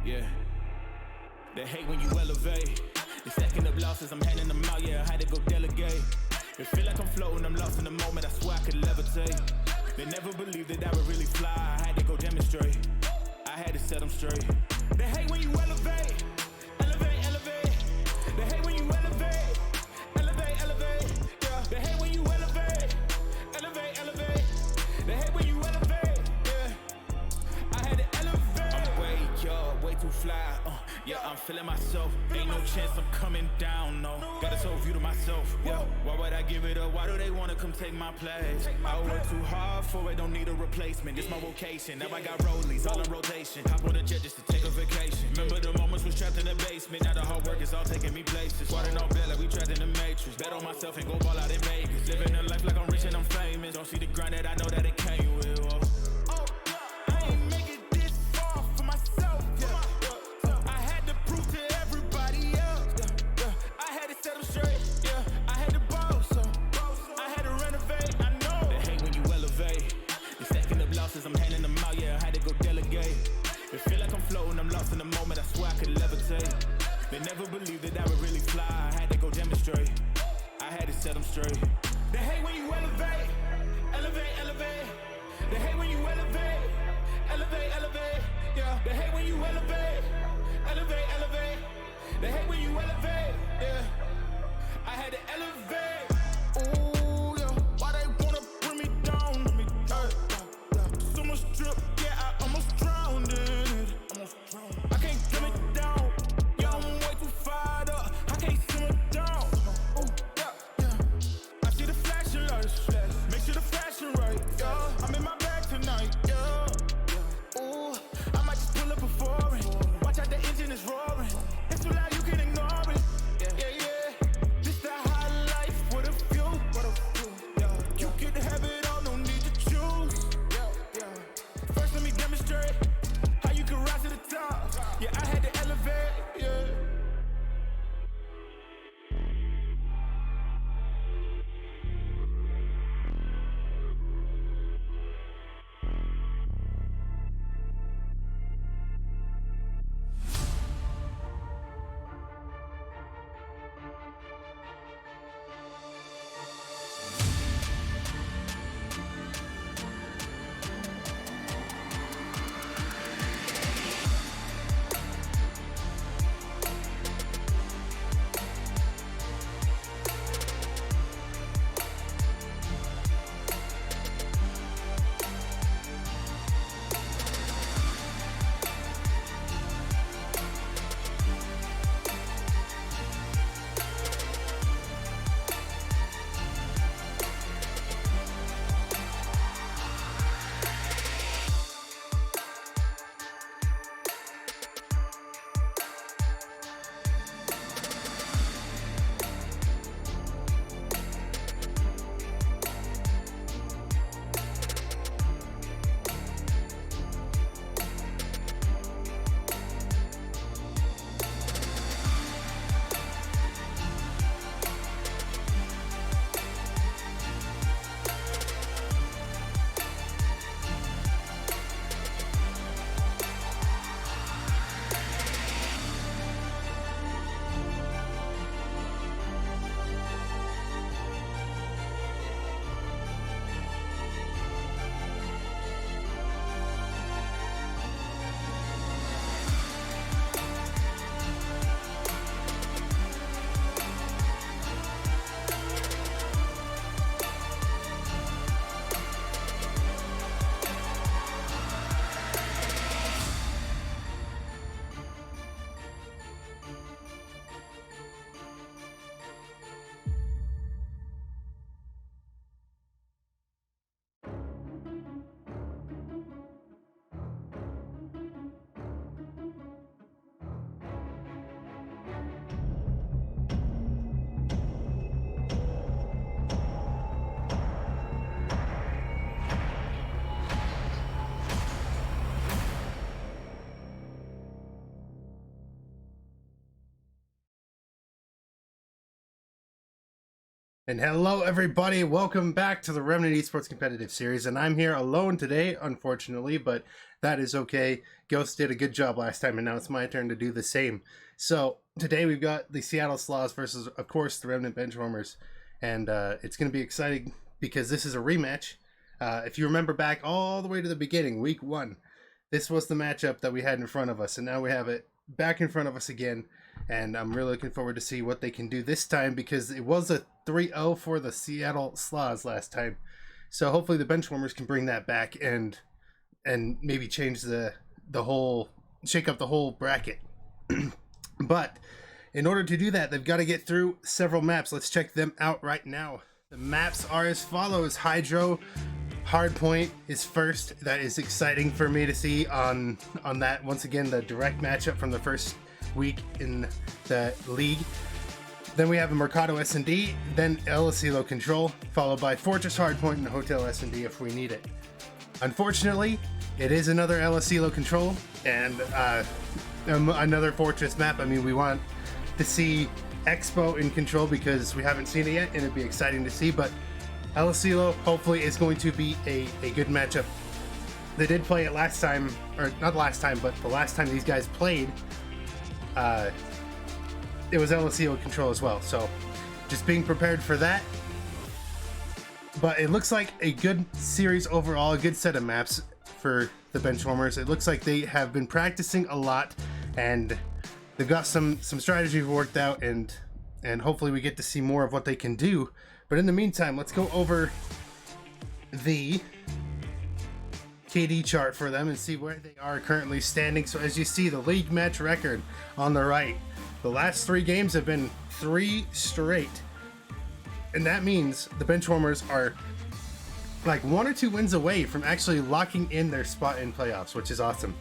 Yeah. They hate when you elevate. They stacking up losses, I'm handing them out, yeah, I had to go delegate. It feel like I'm floating, I'm lost in the moment, I swear I could levitate. They never believed that I would really fly, I had to go demonstrate. I had to set them straight. They hate when you elevate. Elevate, elevate. They hate when you elevate. Elevate, elevate. Yeah. They hate when you elevate. Elevate, elevate. They hate when you elevate. Yeah. I had to elevate. I'm way too fly. Yeah, I'm feeling myself. Ain't no chance I'm coming down, no. Got a soul view to myself. Yeah. Why would I give it up? Why do they wanna come take my place? I work too hard for it, don't need a replacement. This my vocation. Now I got rollies all in rotation. Hop on a jet just to take a vacation. Remember the moments was trapped in the basement. Now the hard work is all taking me places. Squatting on bed like we trapped in the matrix. Bet on myself and go ball out in Vegas. Living a life like I'm rich and I'm famous. Don't see the grind that I know that it came with. I ain't make it this far for myself. I had to prove to everybody else. I had to set them straight. Yeah, I had to boss. I had to renovate. I know they hate when you elevate. They stacking up losses, I'm handing them out. Yeah, I had to go delegate. It feel like I'm floating, I'm lost in the moment. I swear I could levitate. They never believed that I would really fly. I had to go demonstrate. I had to set them straight. They hate when you elevate. Elevate, elevate. They hate when you elevate. Elevate, elevate. Yeah. They hate when you elevate. Elevate, elevate. They hate when you elevate. Yeah. I had to elevate. Ooh, yeah. Why they wanna bring me down? So much drip, yeah, I almost drowned in it. I can't dim it down. Yeah, I'm way too fired up. I can't simmer down. Ooh, yeah, yeah. I see the flashing lights. Make sure the fashion right. Yeah, I'm in my bag tonight. Yeah. Ooh, I might just pull up before it. Watch out, the engine is roaring. It's too loud, you can ignore it. Yeah, yeah. This the high life with a few. Yeah. You can have it all, no need to choose. Yeah. First, let me demonstrate how you can rise to the top. Yeah, I had to elevate. Yeah. And hello everybody, welcome back to the Remnant Esports Competitive Series, and I'm here alone today, unfortunately, but that is okay. Ghost did a good job last time, and now it's my turn to do the same. So today we've got the Seattle Sloths versus, of course, the Remnant Benchwarmers, and it's going to be exciting because this is a rematch. If you remember back all the way to the beginning, week 1, this was the matchup that we had in front of us, and now we have it back in front of us again, and I'm really looking forward to see what they can do this time, because it was a 3-0 for the Seattle Sloths last time. So hopefully the Benchwarmers can bring that back and maybe change the whole, shake up the whole bracket. But in order to do that, they've got to get through several maps. Let's check them out right now. The maps are as follows. Hydro Hardpoint is first. That is exciting for me to see on that. Once again, the direct matchup from the first week in the league. Then we have a Mercado S&D, then El Asilo Control, followed by Fortress Hardpoint and Hotel S&D if we need it. Unfortunately, it is another El Asilo Control and another Fortress map. I mean, we want to see Expo in Control because we haven't seen it yet, and it'd be exciting to see, but El Asilo hopefully is going to be a good matchup. They did play it last time, or not last time, but the last time these guys played, it was El Asilo Control as well, so just being prepared for that. But it looks like a good series overall, a good set of maps for the Benchwarmers. It looks like they have been practicing a lot, and they've got some strategies worked out, and hopefully we get to see more of what they can do. But in the meantime, let's go over the KD chart for them and see where they are currently standing. So as you see, the league match record on the right, the last 3 games have been 3 straight. And that means the Benchwarmers are like 1 or 2 wins away from actually locking in their spot in playoffs, which is awesome.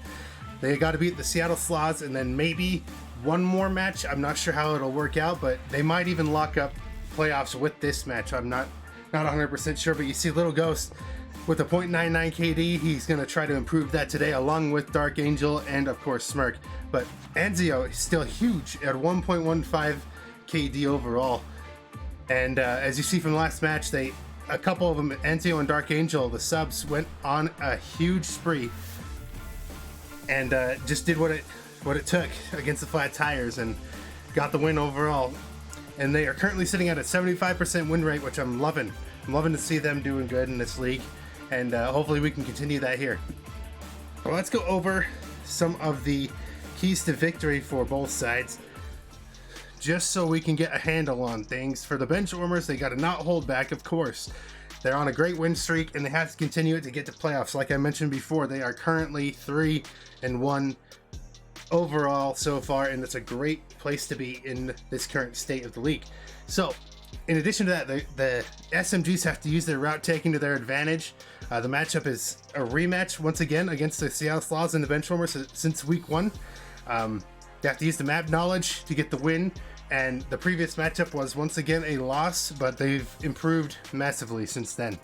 They got to beat the Seattle Sloths and then maybe one more match. I'm not sure how it'll work out, but they might even lock up playoffs with this match. I'm not 100% sure, but you see Little Ghost with a .99 KD. He's going to try to improve that today, along with Dark Angel and, of course, Smirk. But Anzio is still huge at 1.15 KD overall. And as you see from the last match, a couple of them, Anzio and Dark Angel, the subs, went on a huge spree and just did what it took against the flat tires and got the win overall. And they are currently sitting at a 75% win rate, which I'm loving. I'm loving to see them doing good in this league, and hopefully we can continue that here. Well, let's go over some of the keys to victory for both sides, just so we can get a handle on things. For the Benchwarmers, they got to not hold back, of course. They're on a great win streak, and they have to continue it to get to playoffs. Like I mentioned before, they are currently 3-1 overall so far, and it's a great place to be in this current state of the league. So in addition to that, the SMGs have to use their route taking to their advantage. The matchup is a rematch once again against the Seattle Sloths and the Benchwarmers since week 1. They have to use the map knowledge to get the win, and the previous matchup was once again a loss, but they've improved massively since then.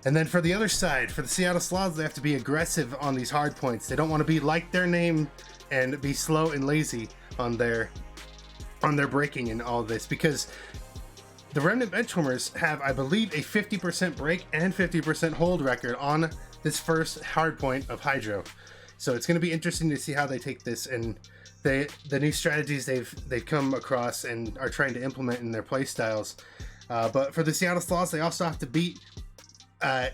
And then for the other side, for the Seattle Sloths, they have to be aggressive on these hard points. They don't want to be like their name and be slow and lazy on their braking and all this, because the Remnant Benchwarmers have, I believe, a 50% break and 50% hold record on this first hard point of Hydro. So it's going to be interesting to see how they take this and the new strategies they've come across and are trying to implement in their play styles. But for the Seattle Sloths, they also have to beat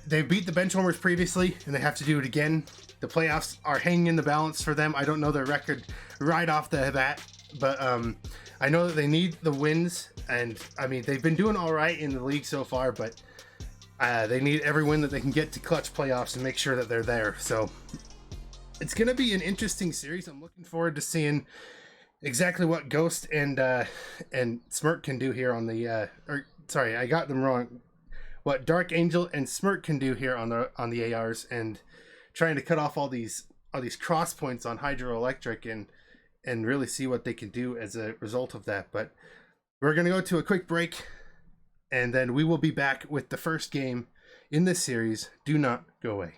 they beat the Benchwarmers previously, and they have to do it again. The playoffs are hanging in the balance for them. I don't know their record right off the bat, but I know that they need the wins, and I mean, they've been doing all right in the league so far, but they need every win that they can get to clutch playoffs and make sure that they're there. So it's going to be an interesting series. I'm looking forward to seeing exactly what Ghost and Smirk can do here on the sorry, I got them wrong. What Dark Angel and Smirk can do here on the ARs, and trying to cut off all these cross points on Hydroelectric and really see what they can do as a result of that. But we're going to go to a quick break, and then we will be back with the first game in this series. Do not go away.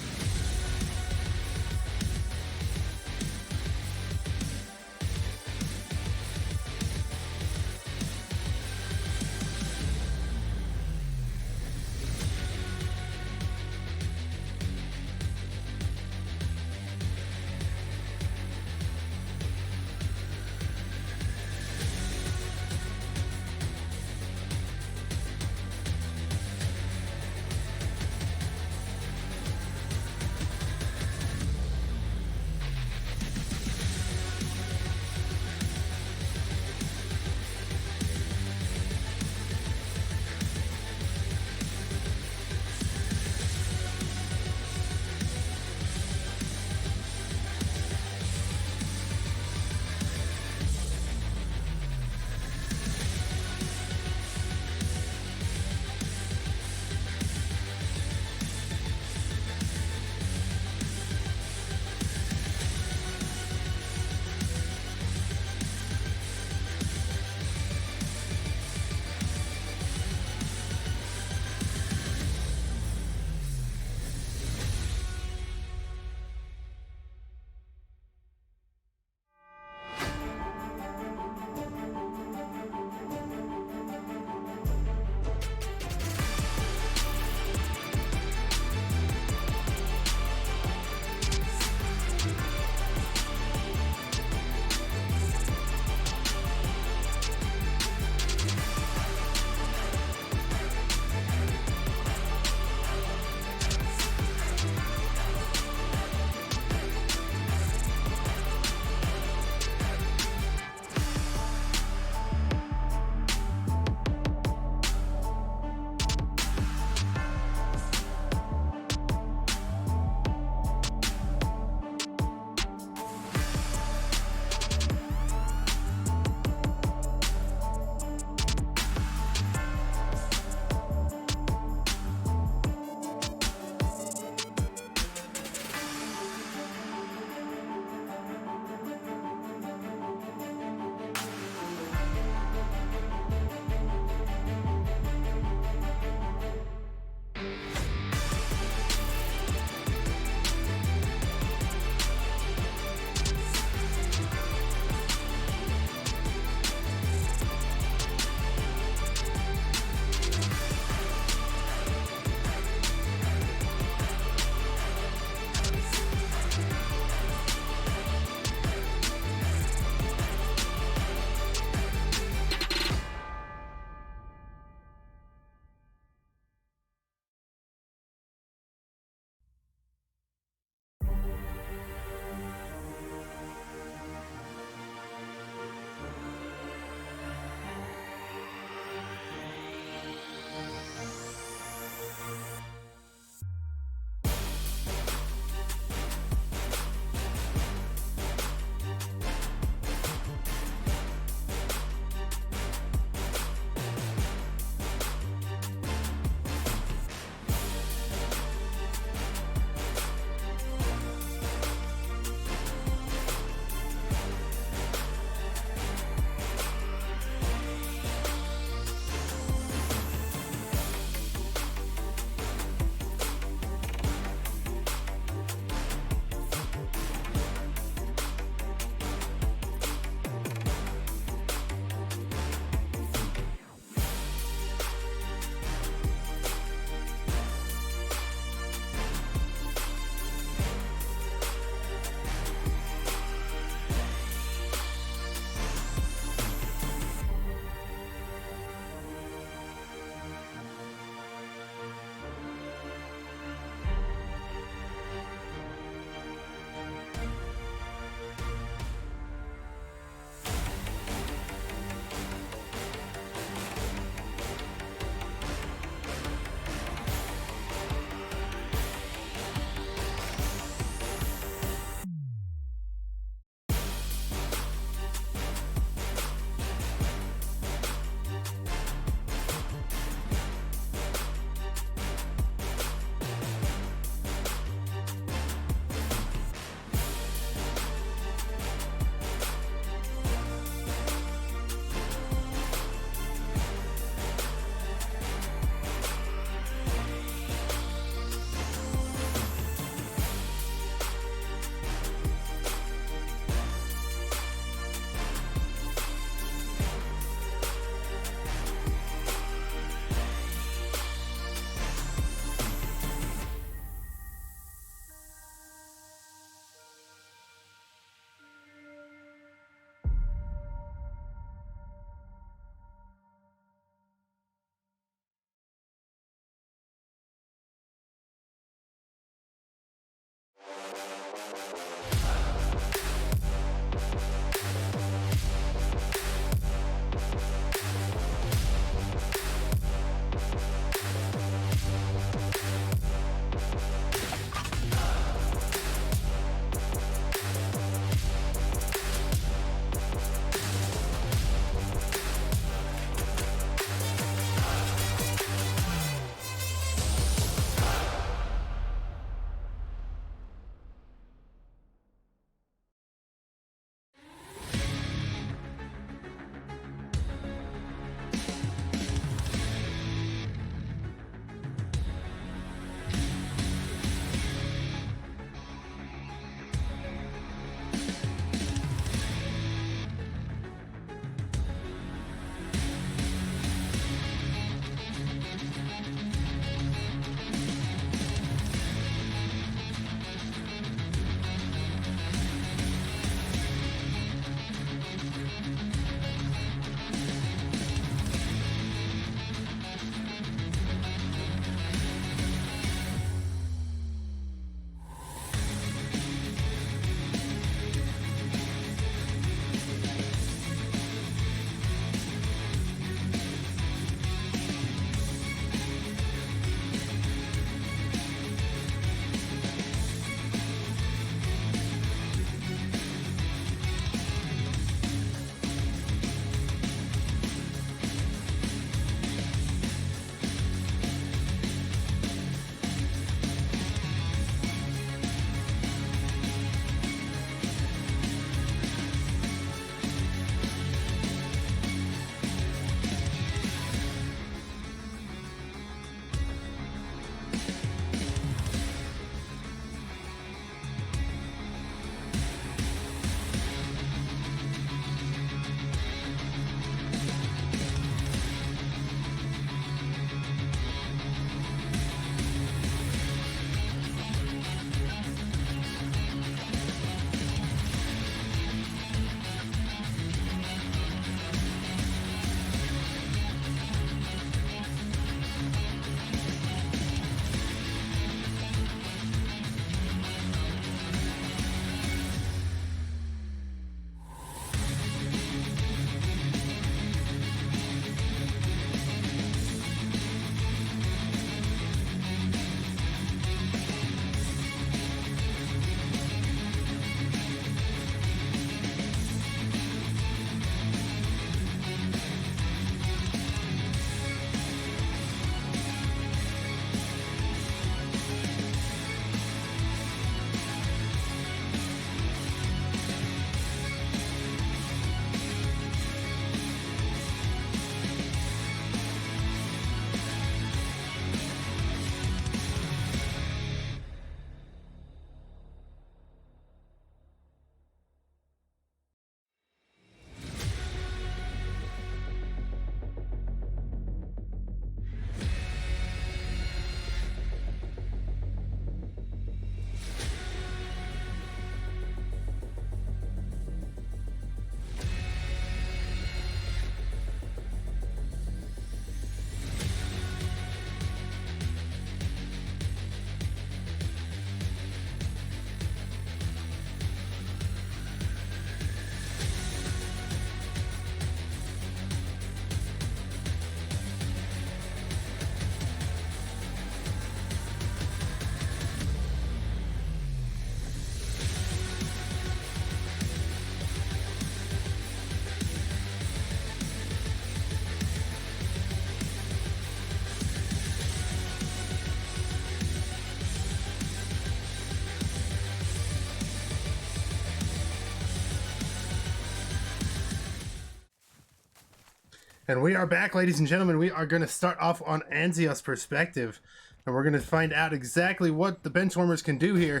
And we are back, ladies and gentlemen. We are going to start off on Anzios' perspective. And we're going to find out exactly what the Benchwarmers can do here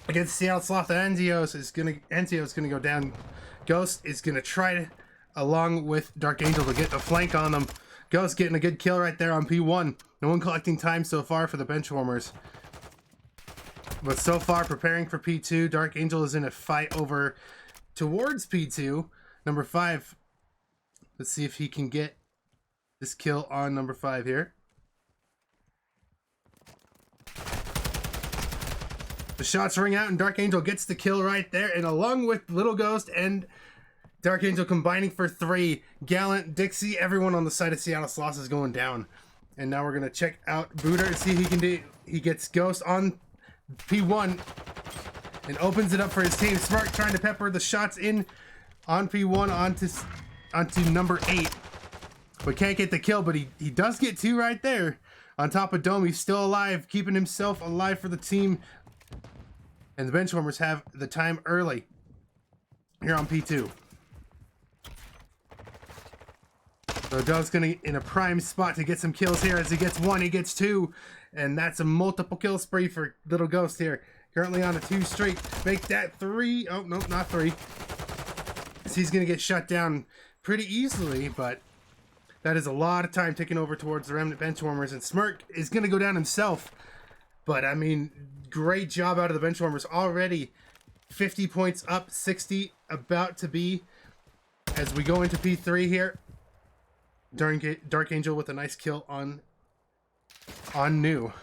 against Seattle Sloth. Anzios is going to go down. Ghost is going to try to, along with Dark Angel, to get a flank on them. Ghost getting a good kill right there on P1. No one collecting time so far for the Benchwarmers. But so far, preparing for P2. Dark Angel is in a fight over towards P2. Number 5. Let's see if he can get this kill on number 5 here. The shots ring out and Dark Angel gets the kill right there. And along with Little Ghost and Dark Angel combining for 3, Gallant, Dixie, everyone on the side of Seattle Sloths is going down. And now we're going to check out Booter to see if he can do. He gets Ghost on P1 and opens it up for his team. Smart trying to pepper the shots in on P1 onto number 8. But can't get the kill, but he does get 2 right there. On top of Dome, he's still alive, keeping himself alive for the team. And the Benchwarmers have the time early here on P2. So Dove's going to in a prime spot to get some kills here. As he gets 1, he gets 2. And that's a multiple kill spree for Little Ghost here. Currently on a 2 streak. Make that 3. Oh, no, not 3. So he's going to get shut down pretty easily, but that is a lot of time ticking over towards the Remnant Benchwarmers. And Smirk is going to go down himself. But, I mean, great job out of the Benchwarmers. Already 50 points up, 60 about to be as we go into P3 here. Dark Angel with a nice kill on New.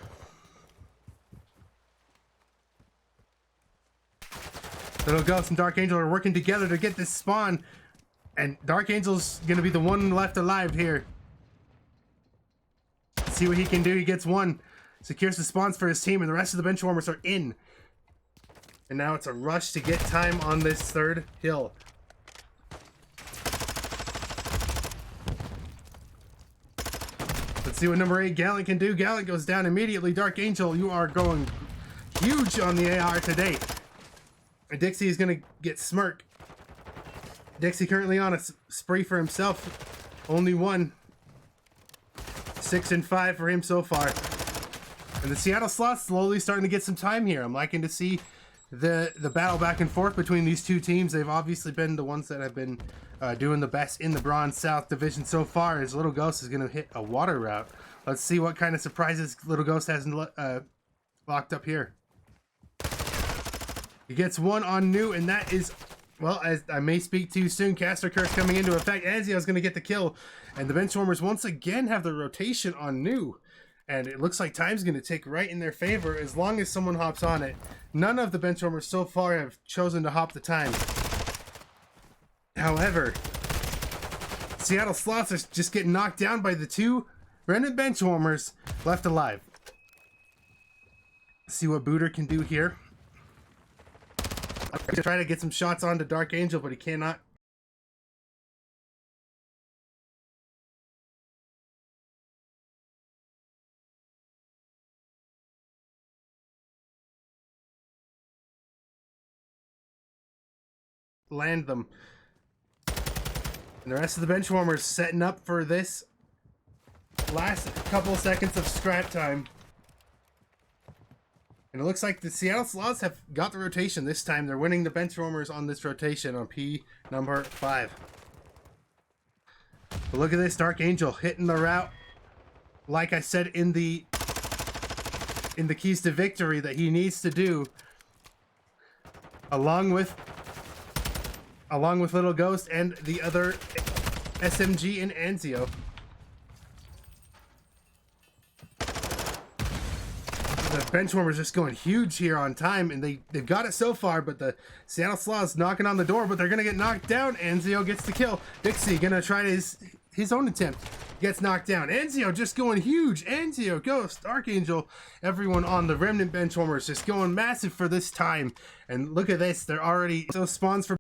Little Ghost and Dark Angel are working together to get this spawn. And Dark Angel's going to be the one left alive here. Let's see what he can do. He gets 1. Secures the spawns for his team, and the rest of the Benchwarmers are in. And now it's a rush to get time on this 3rd hill. Let's see what number 8 Gallant can do. Gallant goes down immediately. Dark Angel, you are going huge on the AR today. And Dixie is going to get Smirk. Dixie currently on a spree for himself. Only 1. 6 and 5 for him so far. And the Seattle Sloths slowly starting to get some time here. I'm liking to see the battle back and forth between these 2 teams. They've obviously been the ones that have been doing the best in the Bronze South Division so far, as Little Ghost is going to hit a water route. Let's see what kind of surprises Little Ghost has locked up here. He gets 1 on New, and that is, well, as I may speak too soon, Caster Curse coming into effect. Anzio is going to get the kill, and the Benchwarmers once again have the rotation on New. And it looks like time's going to take right in their favor as long as someone hops on it. None of the Benchwarmers so far have chosen to hop the time. However, Seattle Sloths are just getting knocked down by the 2 Remnant Benchwarmers left alive. Let's see what Booter can do here. I'm going to try to get some shots onto Dark Angel, but he cannot. Land them. And the rest of the Benchwarmers setting up for this last couple seconds of scrap time. And it looks like the Seattle Sloths have got the rotation this time. They're winning the Benchwarmers on this rotation on P number 5. But look at this, Dark Angel hitting the route. Like I said in the keys to victory that he needs to do. Along with Little Ghost and the other SMG and Anzio. The Benchwarmers just going huge here on time, and they've got it so far, but the Seattle Sloths knocking on the door, but they're going to get knocked down. Anzio gets the kill. Dixie going to try his own attempt. Gets knocked down. Anzio just going huge. Anzio, Ghost, Archangel, everyone on the Remnant Benchwarmers just going massive for this time. And look at this. They're already so spawns for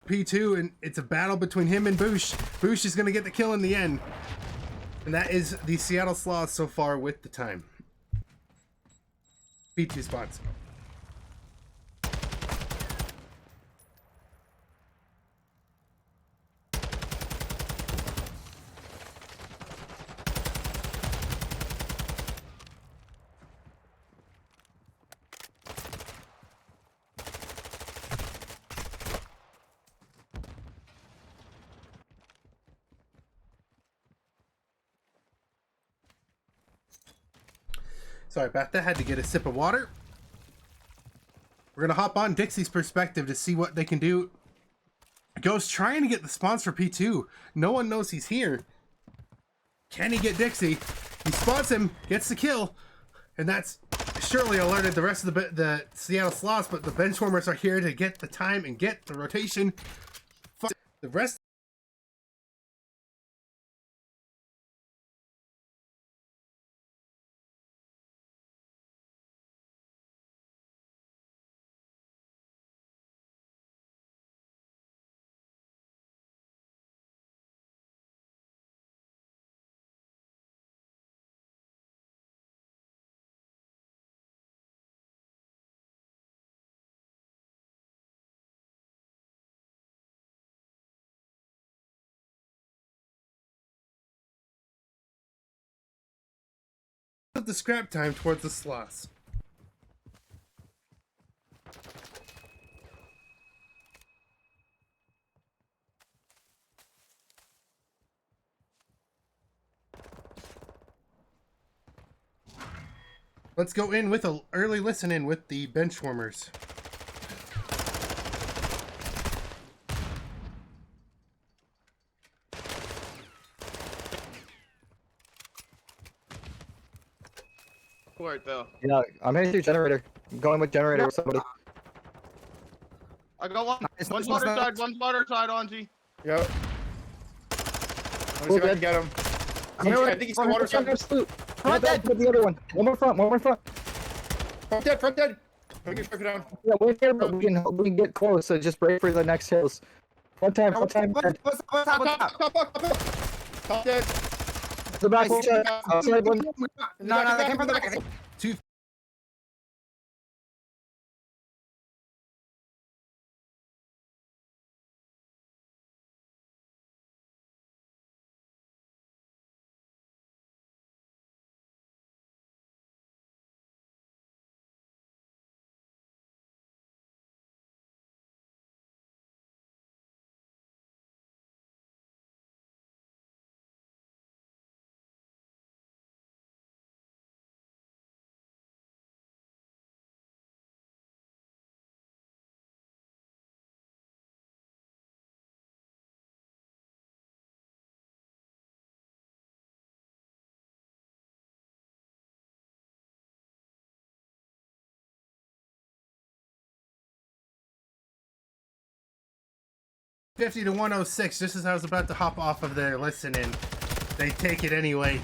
P2, and it's a battle between him and Boosh. Boosh is going to get the kill in the end. And that is the Seattle Sloths so far with the time. P2 spots. Sorry about that. Had to get a sip of water. We're gonna hop on Dixie's perspective to see what they can do. Ghost trying to get the spawns for P2. No one knows he's here. Can he get Dixie? He spots him, gets the kill, and that's surely alerted the rest of the Seattle Sloths, but the Benchwarmers are here to get the time and get the rotation. The rest of the scrap time towards the Sloths. Let's go in with an early listen in with the Benchwarmers. Work though. Yeah, I'm heading through generator. I'm going with generator with somebody. I got one. One water side on G. Yep. Let me see if I can get him. I think he's the water side. Front dead. The other one. One more front. One more front. Front dead. Front dead. Let me get striker down. Yeah, wait here, but we can get close. So just break for the next hills. One time. One time. Top dead. The back. Outside one. No, they came from the back. Two. $50 to 106, just as I was about to hop off of their listening. They take it anyway.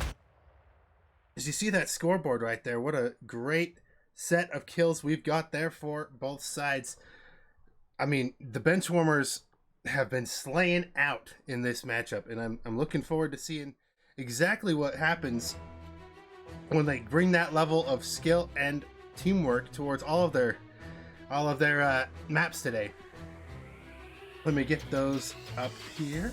As you see that scoreboard right there, what a great set of kills we've got there for both sides. I mean, the Benchwarmers have been slaying out in this matchup, and I'm looking forward to seeing exactly what happens when they bring that level of skill and teamwork towards all of their maps today. Let me get those up here.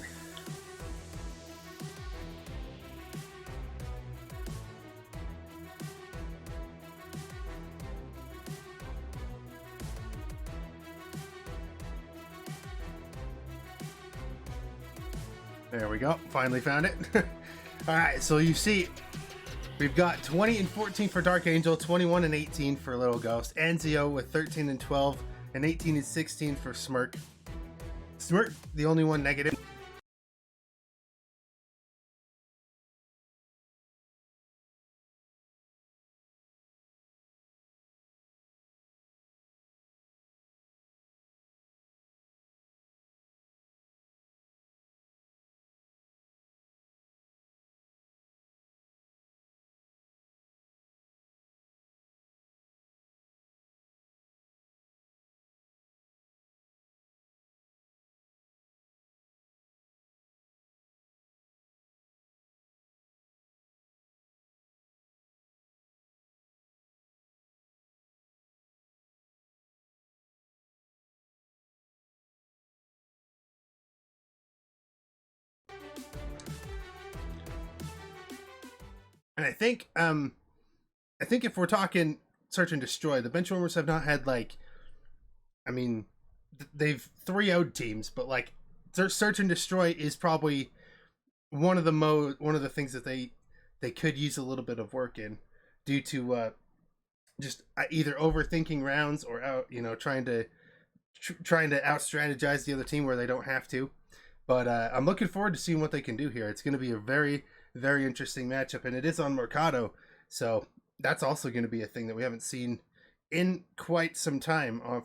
There we go. Finally found it. All right, so you see, we've got 20 and 14 for Dark Angel, 21 and 18 for Little Ghost, Anzio with 13 and 12, and 18 and 16 for Smirk. Smirk, the only one negative. And I think if we're talking search and destroy, the Benchwarmers have not had they've 3-0'd teams, but like search and destroy is probably one of the things that they could use a little bit of work in, due to just either overthinking rounds or out, trying to out strategize the other team where they don't have to. But I'm looking forward to seeing what they can do here. It's going to be a very, very interesting matchup, and it is on Mercado, so that's also going to be a thing that we haven't seen in quite some time on.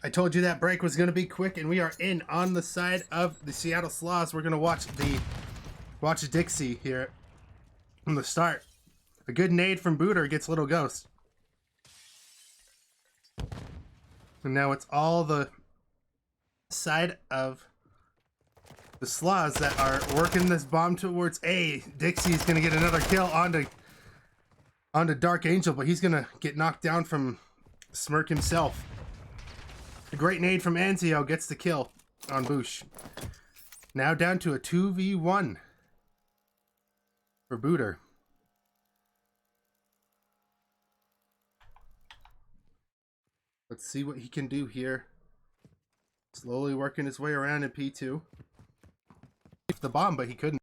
I told you that break was going to be quick, and we are in on the side of the Seattle Sloths. We're going to watch Dixie here from the start. A good nade from Booter gets Little Ghost. And now it's all the side of the Sloths that are working this bomb towards A. Dixie's going to get another kill onto Dark Angel, but he's going to get knocked down from Smirk himself. A great nade from Anzio gets the kill on Boosh. Now down to a 2v1 for Booter. Let's see what he can do here. Slowly working his way around in P2. The bomb, but he couldn't.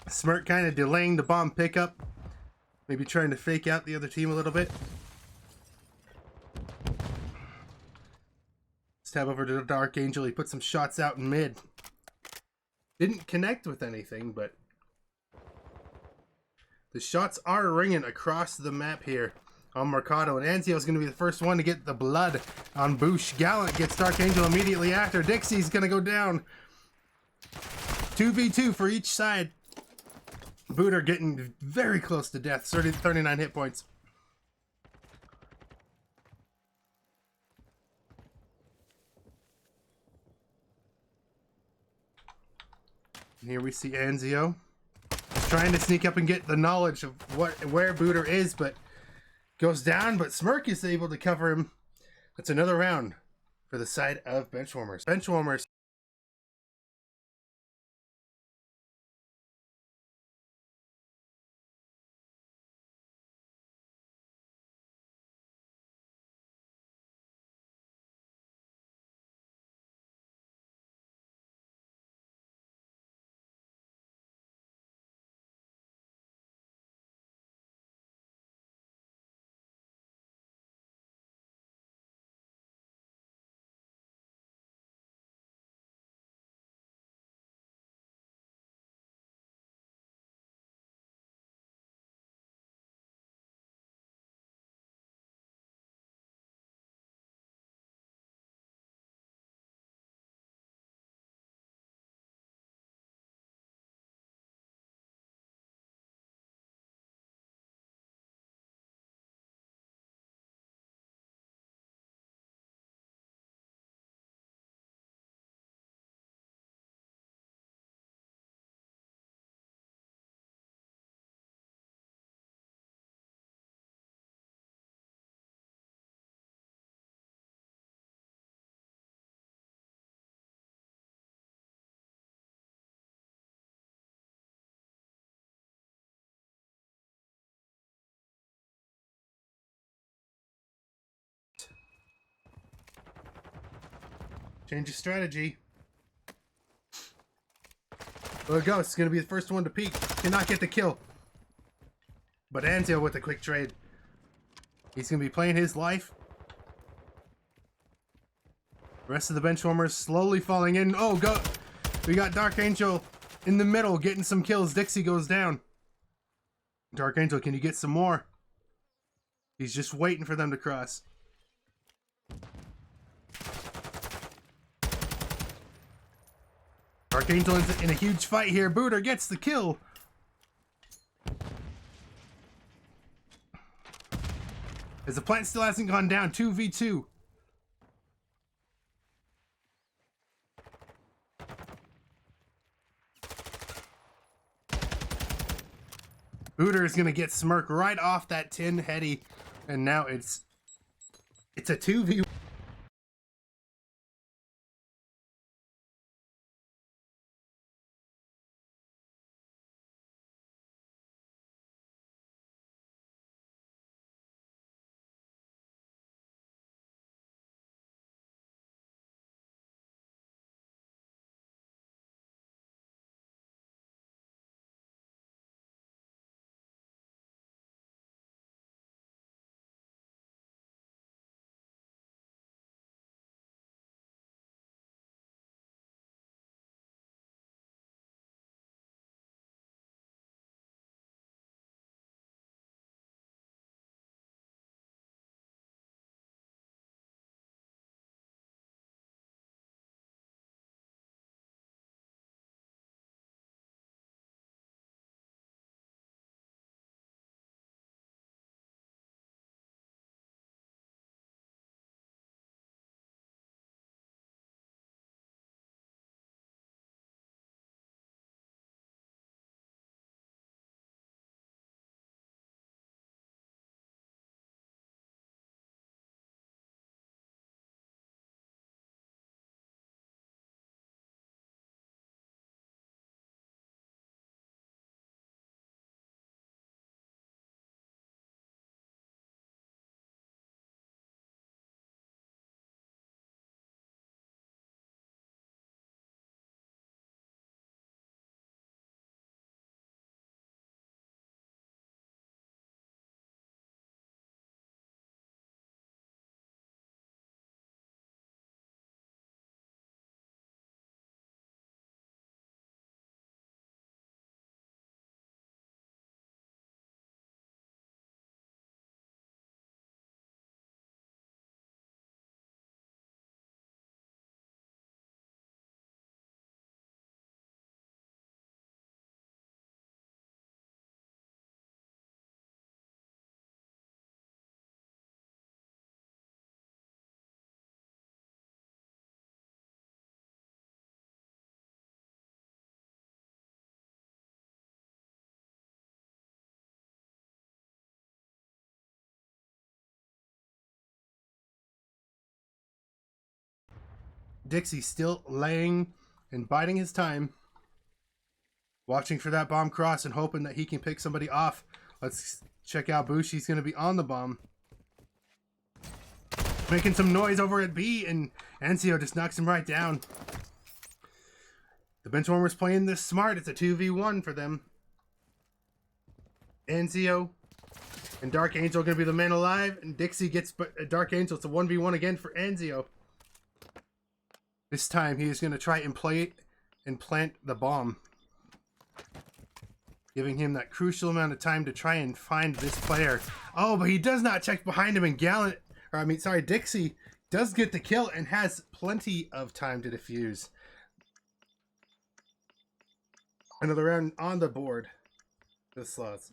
Smirk kind of delaying the bomb pickup. Maybe trying to fake out the other team a little bit. Let's tab over to the Dark Angel. He put some shots out in mid. Didn't connect with anything, but the shots are ringing across the map here on Mercado. And Anzio is going to be the first one to get the blood on Boosh. Gallant gets Dark Angel immediately after. Dixie's going to go down. 2v2 for each side. Booter getting very close to death. 39 hit points. And here we see Anzio trying to sneak up and get the knowledge of where Booter is, but goes down. But Smirk is able to cover him. That's another round for the side of Benchwarmers. Benchwarmers Change your strategy. There it goes. It's going to be the first one to peek. Cannot get the kill. But Anzio with a quick trade. He's going to be playing his life. The rest of the Benchwarmers slowly falling in. Oh, go! We got Dark Angel in the middle getting some kills. Dixie goes down. Dark Angel, can you get some more? He's just waiting for them to cross. Dark Angel is in a huge fight here. Booter gets the kill. As the plant still hasn't gone down, 2v2. Booter is gonna get Smirk right off that tin heady, and now it's a 2v1. Dixie still laying and biding his time, watching for that bomb cross and hoping that he can pick somebody off. Let's check out Bush. He's going to be on the bomb. Making some noise over at B, and Anzio just knocks him right down. The Benchwarmers playing this smart. It's a 2v1 for them. Anzio and Dark Angel going to be the man alive, and Dixie gets Dark Angel. It's a 1v1 again for Anzio. This time he is going to try and play it and plant the bomb, giving him that crucial amount of time to try and find this player. Oh, but he does not check behind him, and Dixie does get the kill and has plenty of time to defuse. Another round on the board. The Sloths.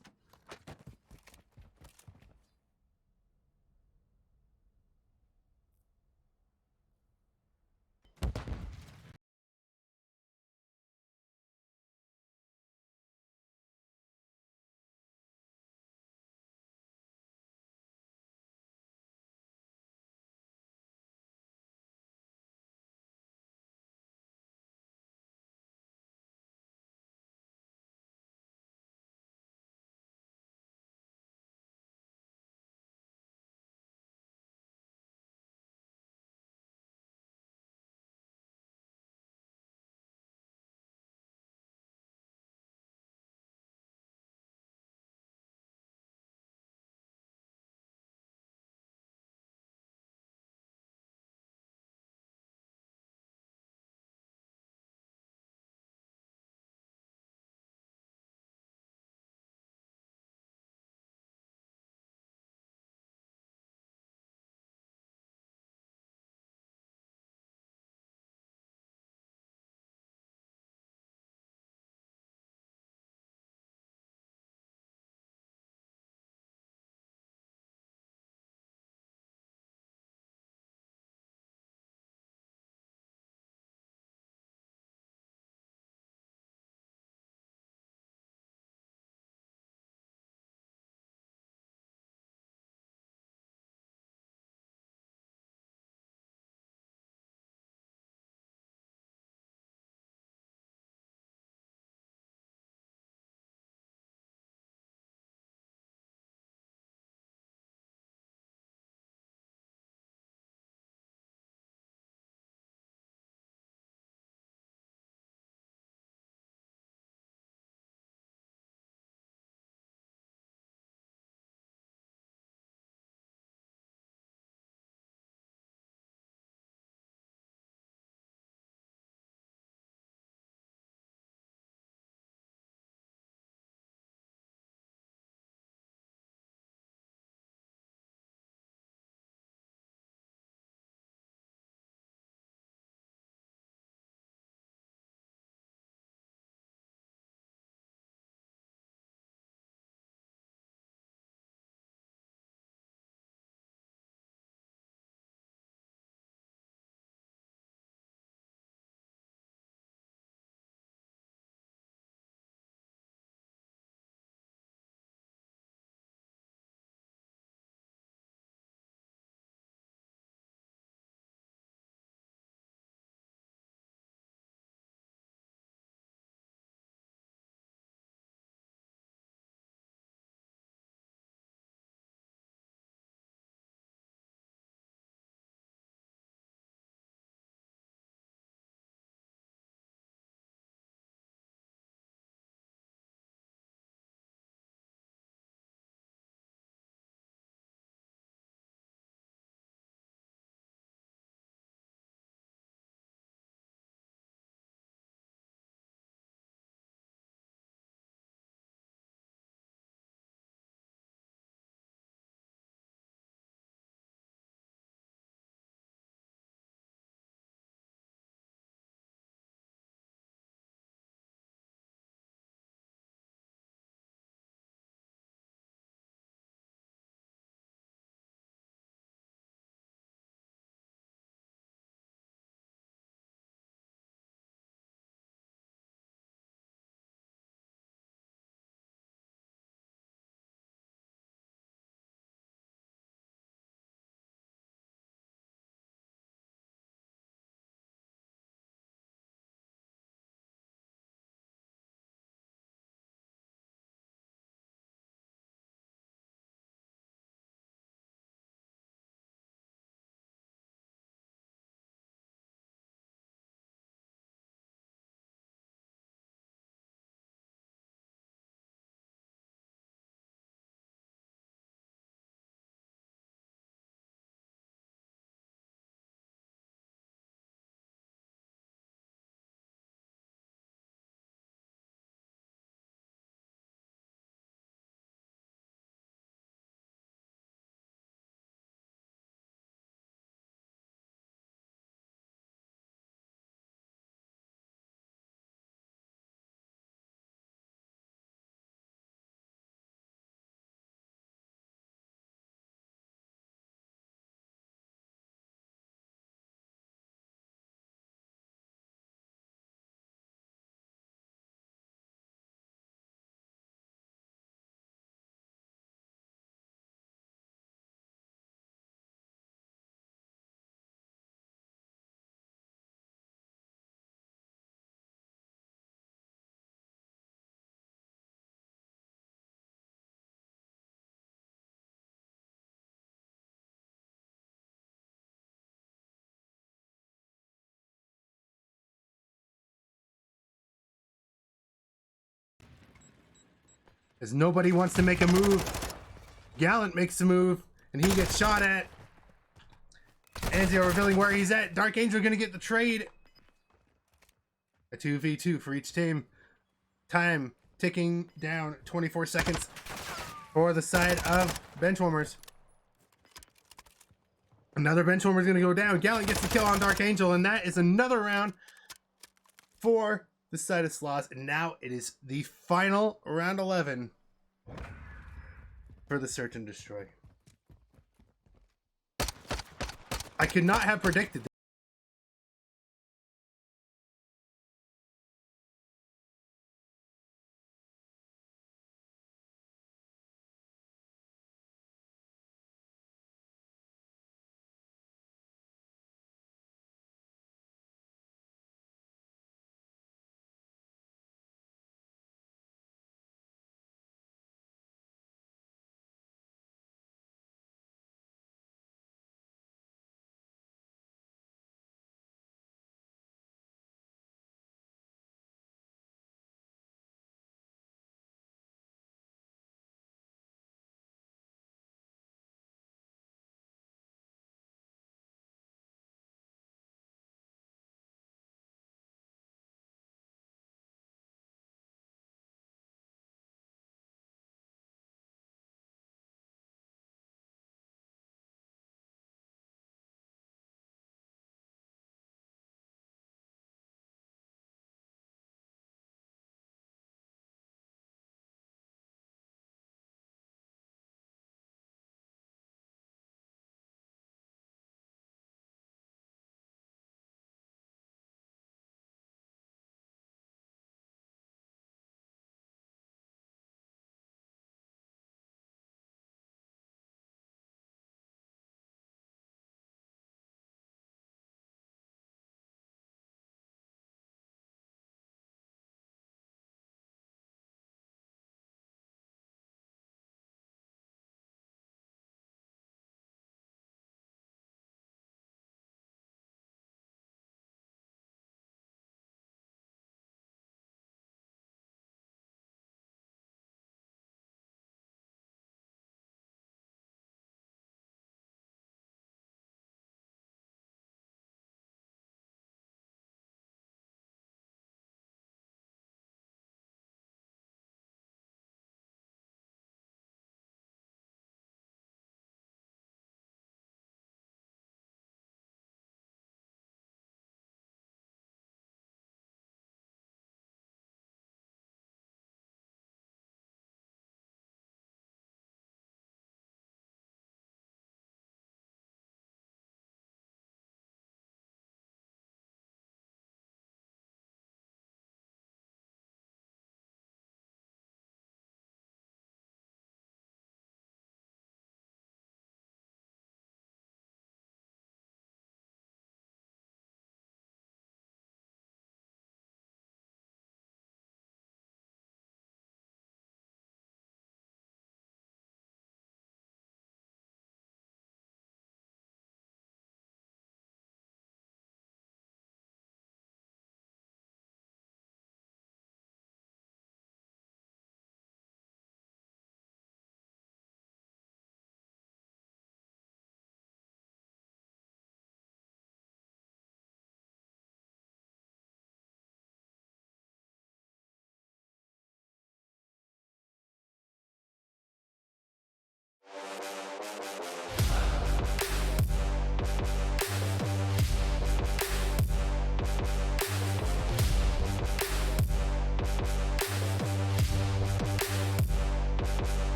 as nobody wants to make a move. Gallant makes a move, and he gets shot at. Anzio revealing where he's at. Dark Angel gonna get the trade. A 2v2 for each team. Time ticking down, 24 seconds for the side of Benchwarmers. Another Benchwarmer is going to go down. Gallant gets the kill on Dark Angel, and that is another round for the side of Sloths. And now it is the final round 11 for the Search and Destroy. I could not have predicted that.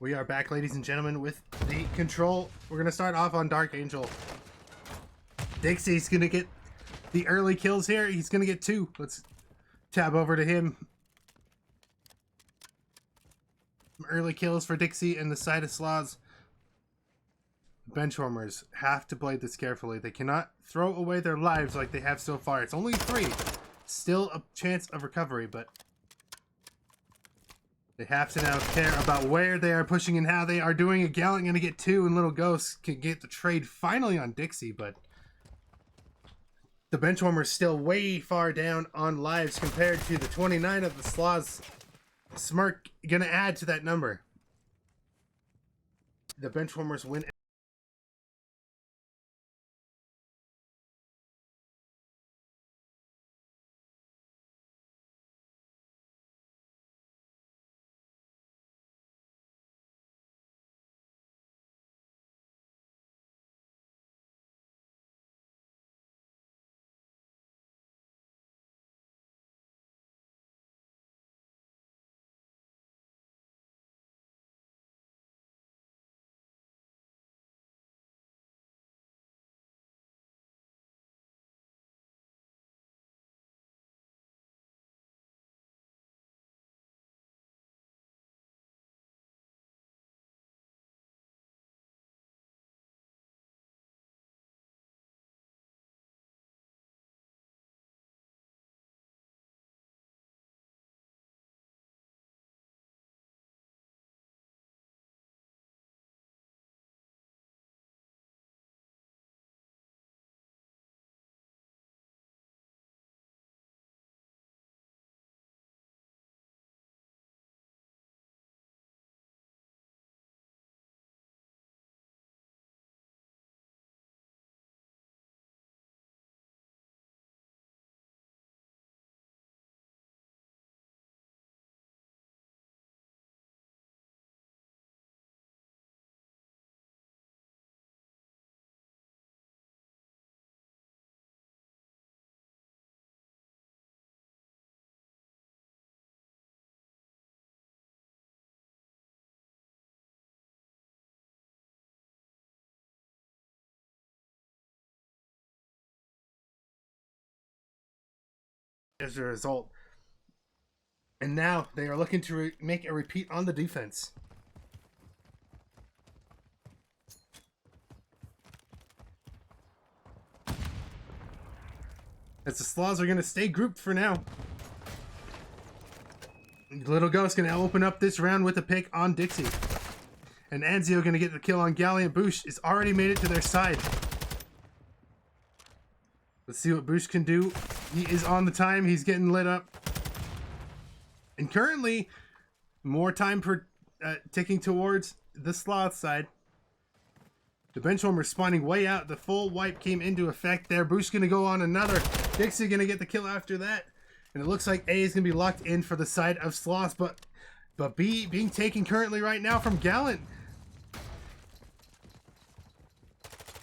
We are back, ladies and gentlemen, with the control. We're going to start off on Dark Angel. Dixie's going to get the early kills here. He's going to get 2. Let's tab over to him. Some early kills for Dixie and the side of Sloths. Benchwarmers have to play this carefully. They cannot throw away their lives like they have so far. It's only 3. Still a chance of recovery, but they have to now care about where they are pushing and how they are doing. A Gallant going to get 2, and Little Ghost can get the trade finally on Dixie, but the Benchwarmers still way far down on lives compared to the 29 of the Sloths. Smirk going to add to that number. The Benchwarmers win. As a result. And now they are looking to make a repeat on the defense. As the Sloths are going to stay grouped for now. Little Ghost going to open up this round with a pick on Dixie. And Anzio going to get the kill on Gallant. Boosh is already made it to their side. Let's see what Boosh can do. He is on the time. He's getting lit up. And currently, more time per ticking towards the Sloth side. The Benchwarmers spawning way out. The full wipe came into effect there. Boosh going to go on another. Dixie going to get the kill after that. And it looks like A is going to be locked in for the side of Sloths. But B being taken currently right now from Gallant.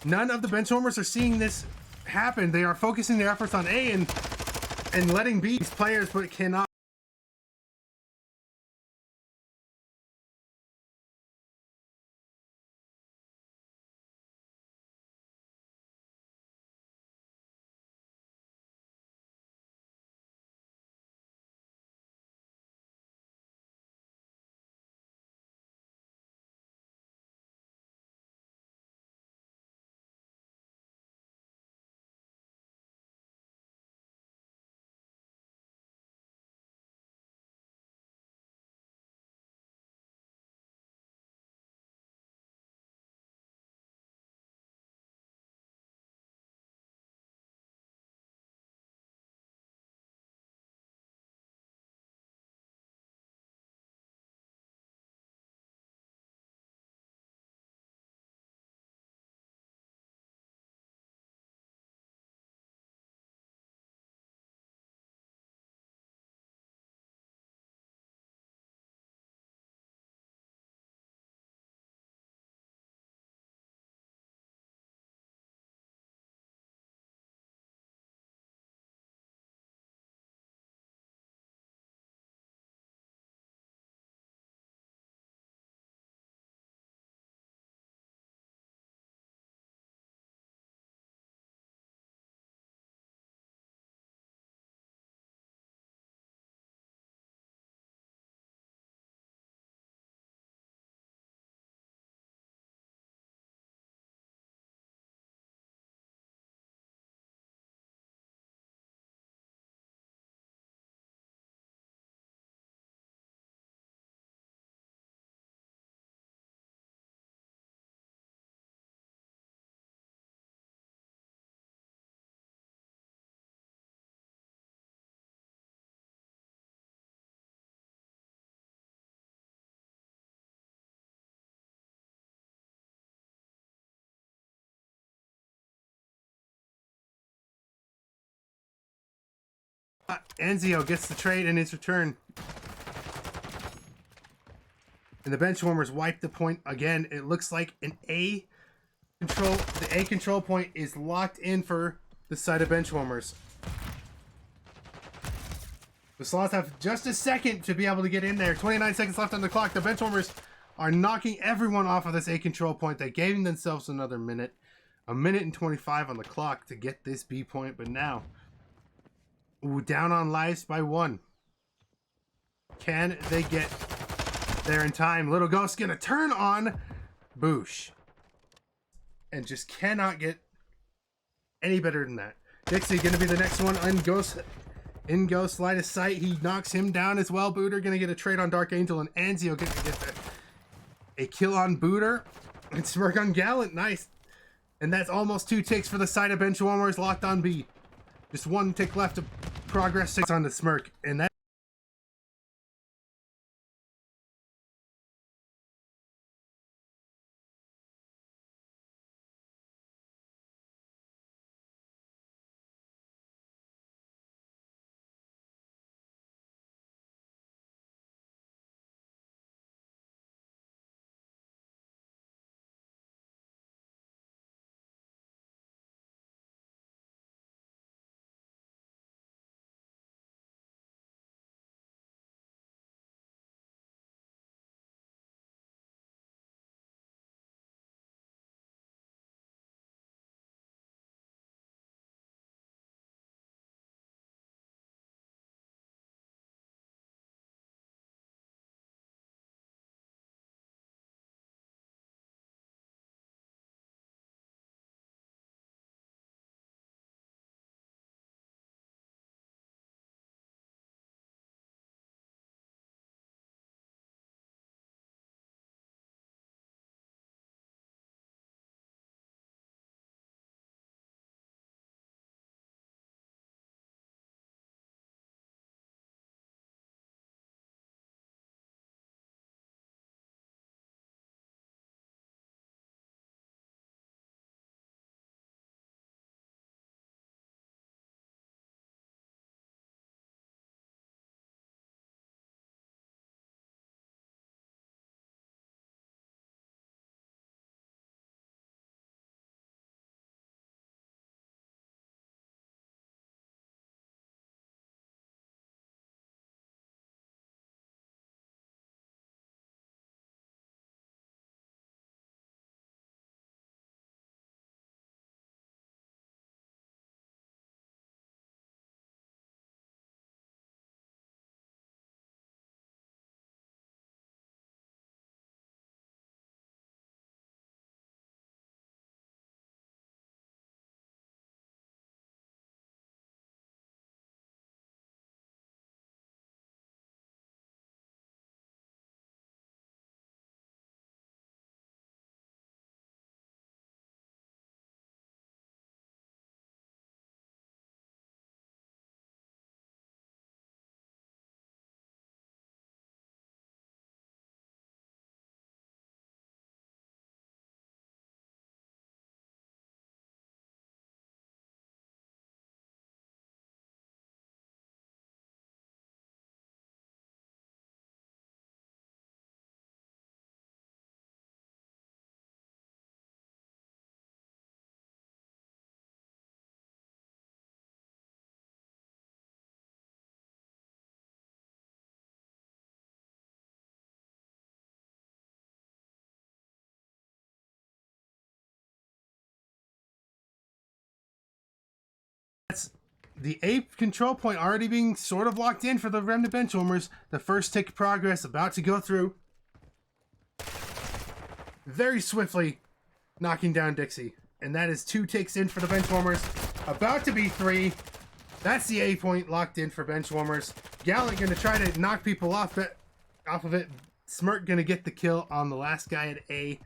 None of the Benchwarmers are seeing this happen. They are focusing their efforts on A and letting B's players, but cannot. Anzio gets the trade in his return. And the Benchwarmers wipe the point again. It looks like an A control. The A control point is locked in for the side of Benchwarmers. The Sloths have just a second to be able to get in there. 29 seconds left on the clock. The Benchwarmers are knocking everyone off of this A control point. They gave themselves another minute. A minute and 25 on the clock to get this B point. But now, down on lives by 1. Can they get there in time? Little Ghost gonna turn on Boosh. And just cannot get any better than that. Dixie gonna be the next one in Ghost line of sight. He knocks him down as well. Booter gonna get a trade on Dark Angel, and Anzio gonna get a kill on Booter. And Smirk on Gallant. Nice. And that's almost 2 ticks for the side of Benchwarmers locked on B. Just 1 tick left to progress 6 on the Smirk. And that that's the A control point already being sort of locked in for the Remnant Benchwarmers. The first tick of progress about to go through. Very swiftly knocking down Dixie. And that is 2 ticks in for the Benchwarmers. About to be 3. That's the A point locked in for Benchwarmers. Gallant gonna try to knock people off of it. Smirk gonna get the kill on the last guy at A.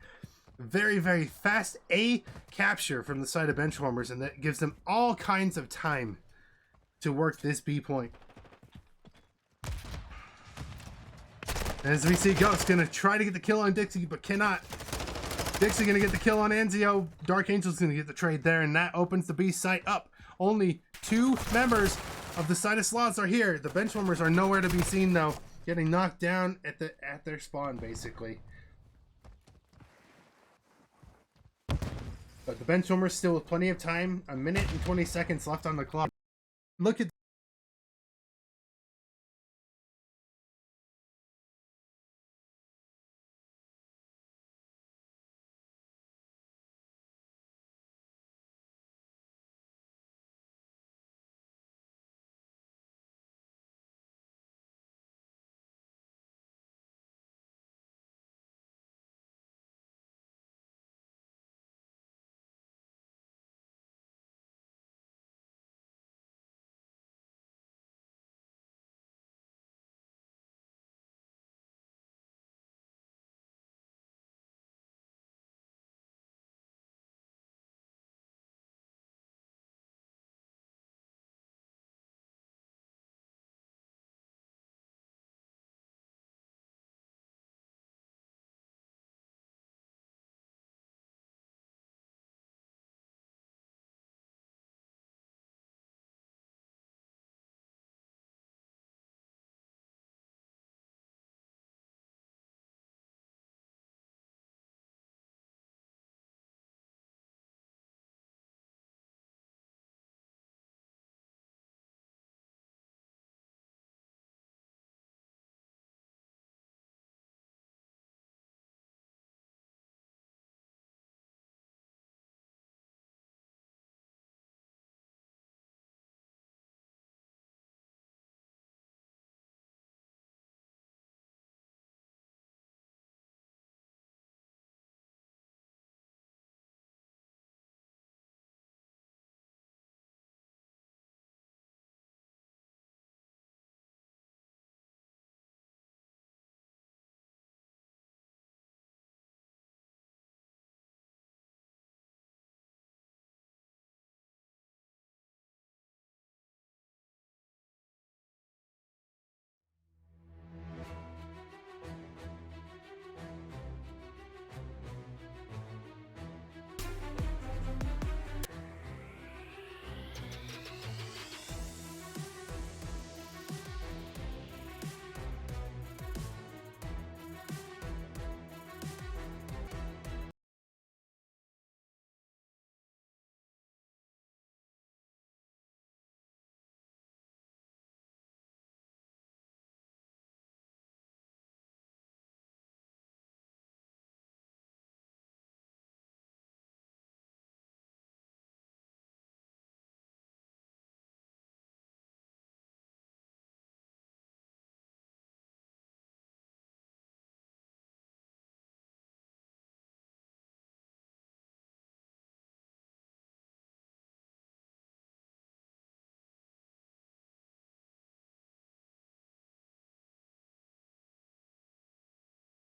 Very, very fast A capture from the side of Benchwarmers, and that gives them all kinds of time to work this B point. As we see, Ghost gonna try to get the kill on Dixie, but cannot. Dixie gonna get the kill on Anzio. Dark Angel's gonna get the trade there, and that opens the B site up. Only 2 members of the side of Sloths are here. The Benchwarmers are nowhere to be seen though. Getting knocked down at their spawn basically. But the Benchwarmers still with plenty of time. 1 minute and 20 seconds left on the clock. Look at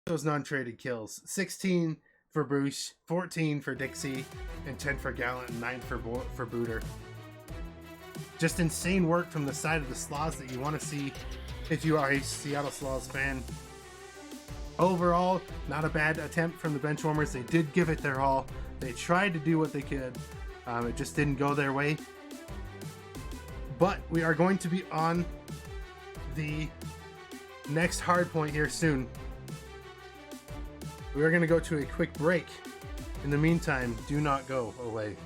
those non-traded kills. 16 for Bruce, 14 for Dixie, and 10 for Gallant, and 9 for Booter. Just insane work from the side of the Sloths that you want to see if you are a Seattle Sloths fan. Overall, not a bad attempt from the Benchwarmers. They did give it their all. They tried to do what they could. It just didn't go their way. But we are going to be on the next hard point here soon. We are going to go to a quick break. In the meantime, do not go away.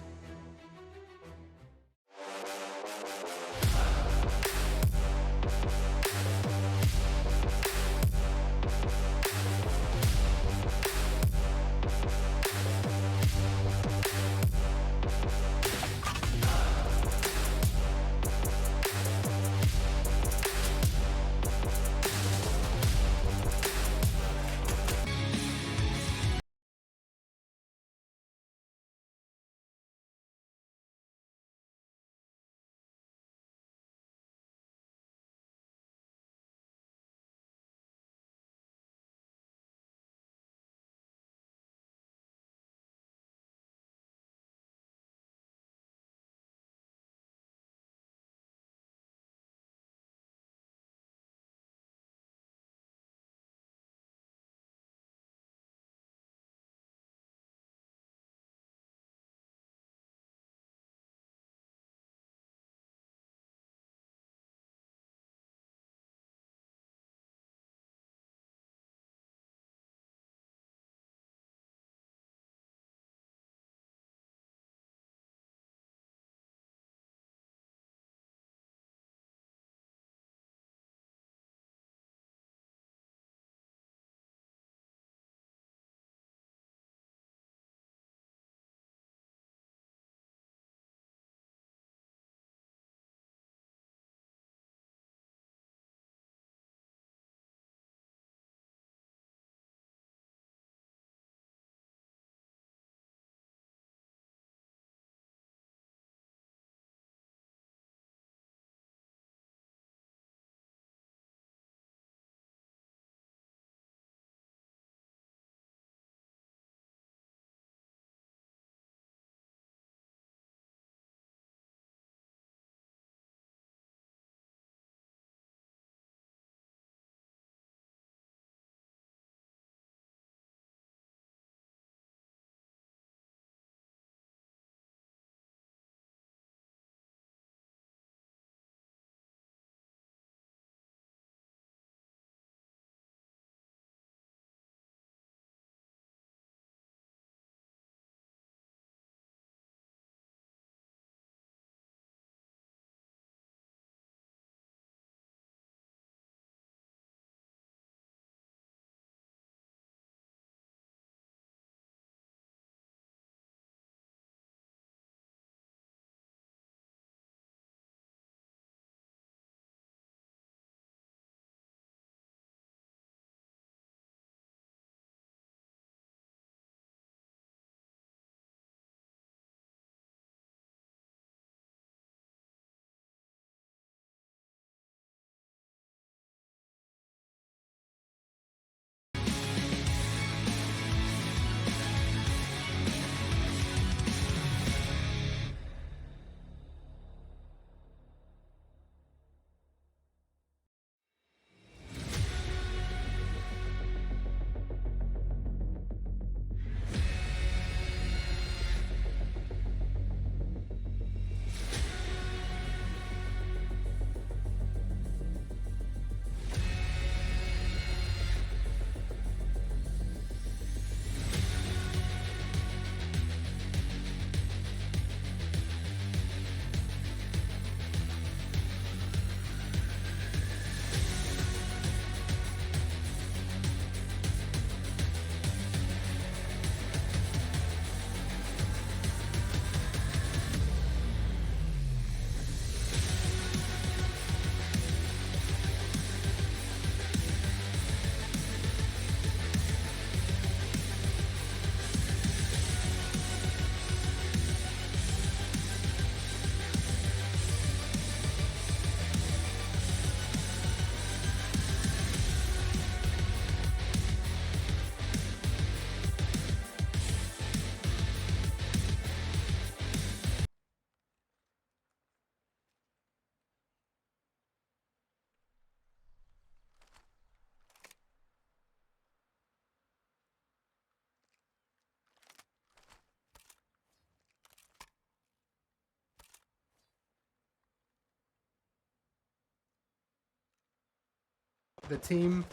the team.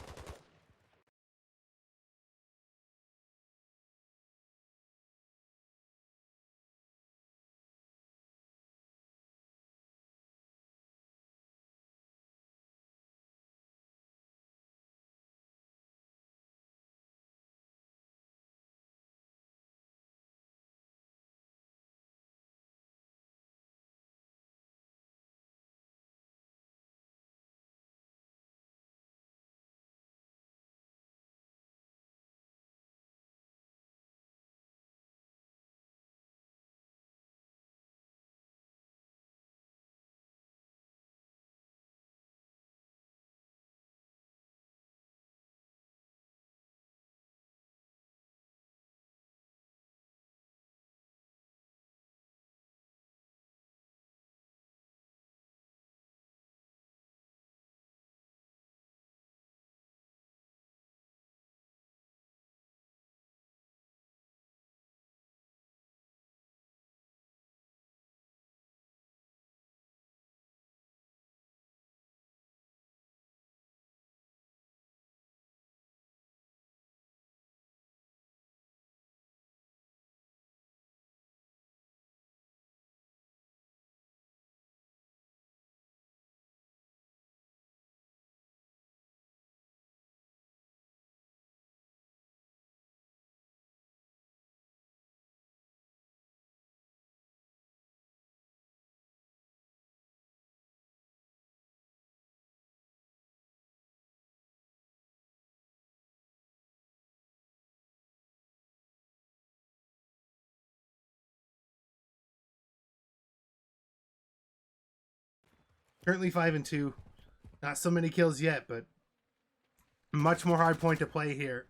Currently 5-2. Not so many kills yet, but much more hard point to play here.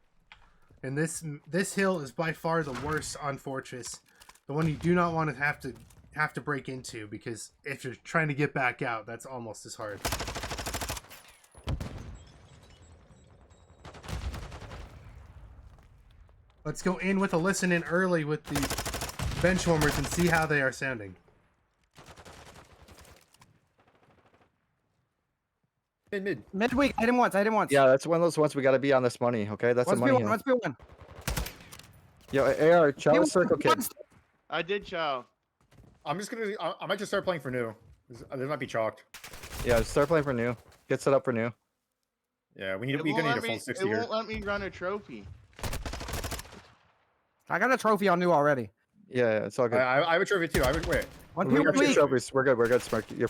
And this hill is by far the worst on Fortress. The one you do not want to have to break into, because if you're trying to get back out, that's almost as hard. Let's go in with a listen in early with the Benchwarmers and see how they are sounding. Mid. Midweek, hit him once, Yeah, that's one of those ones we gotta be on this money, okay? That's Let's the be money one, here. let's be one. Yo, AR, chow Hit circle one, kid. I did chow. I'm just gonna. I might just start playing for new. This might be chalked. Yeah, start playing for new. Get set up for new. Yeah, we're It gonna won't need a let full me. 60 It here. won't let me run a trophy. I got a trophy on new already. Yeah, it's all good. I have a trophy too. Wait. One We people got two week. trophies. We're good. We're good, Smirk. You're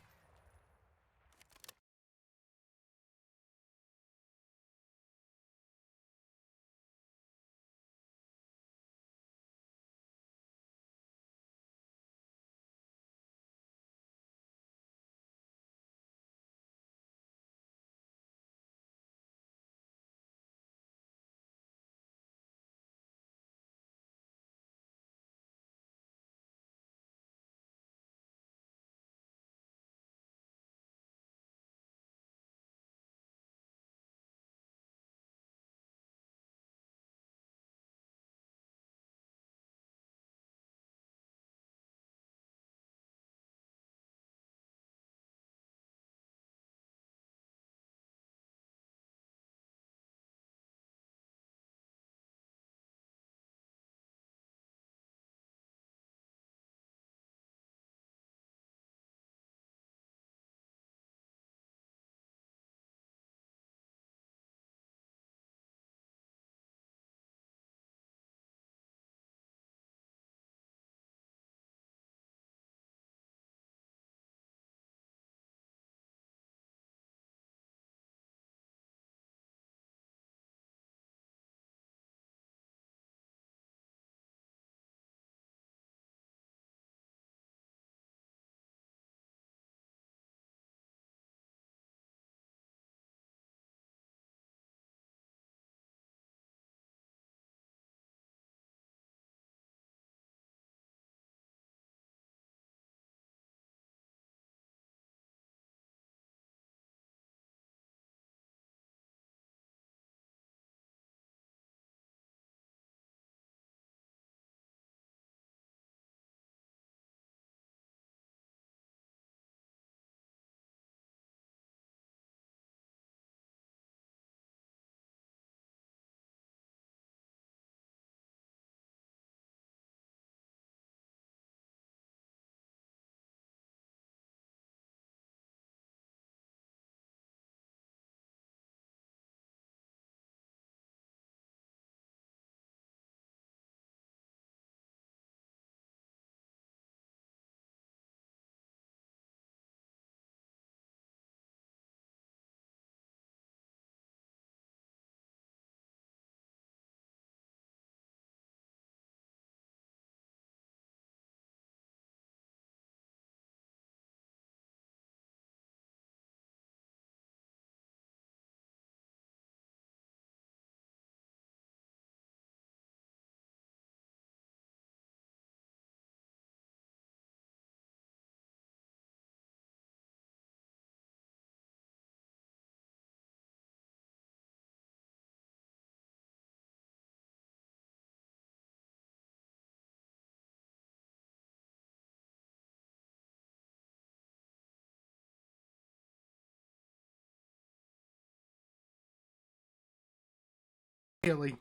immediately.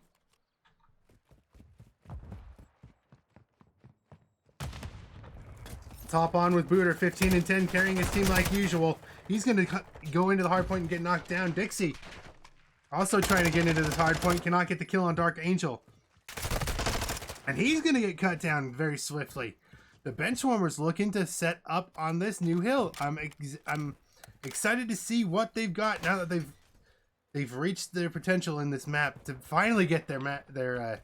Top on with Booter, 15 and 10, carrying his team like usual. He's going to go into the hard point and get knocked down. Dixie also trying to get into this hard point, cannot get the kill on Dark Angel. And he's going to get cut down very swiftly. The Benchwarmers looking to set up on this new hill. I'm excited to see what they've got now that they've reached their potential in this map to finally get their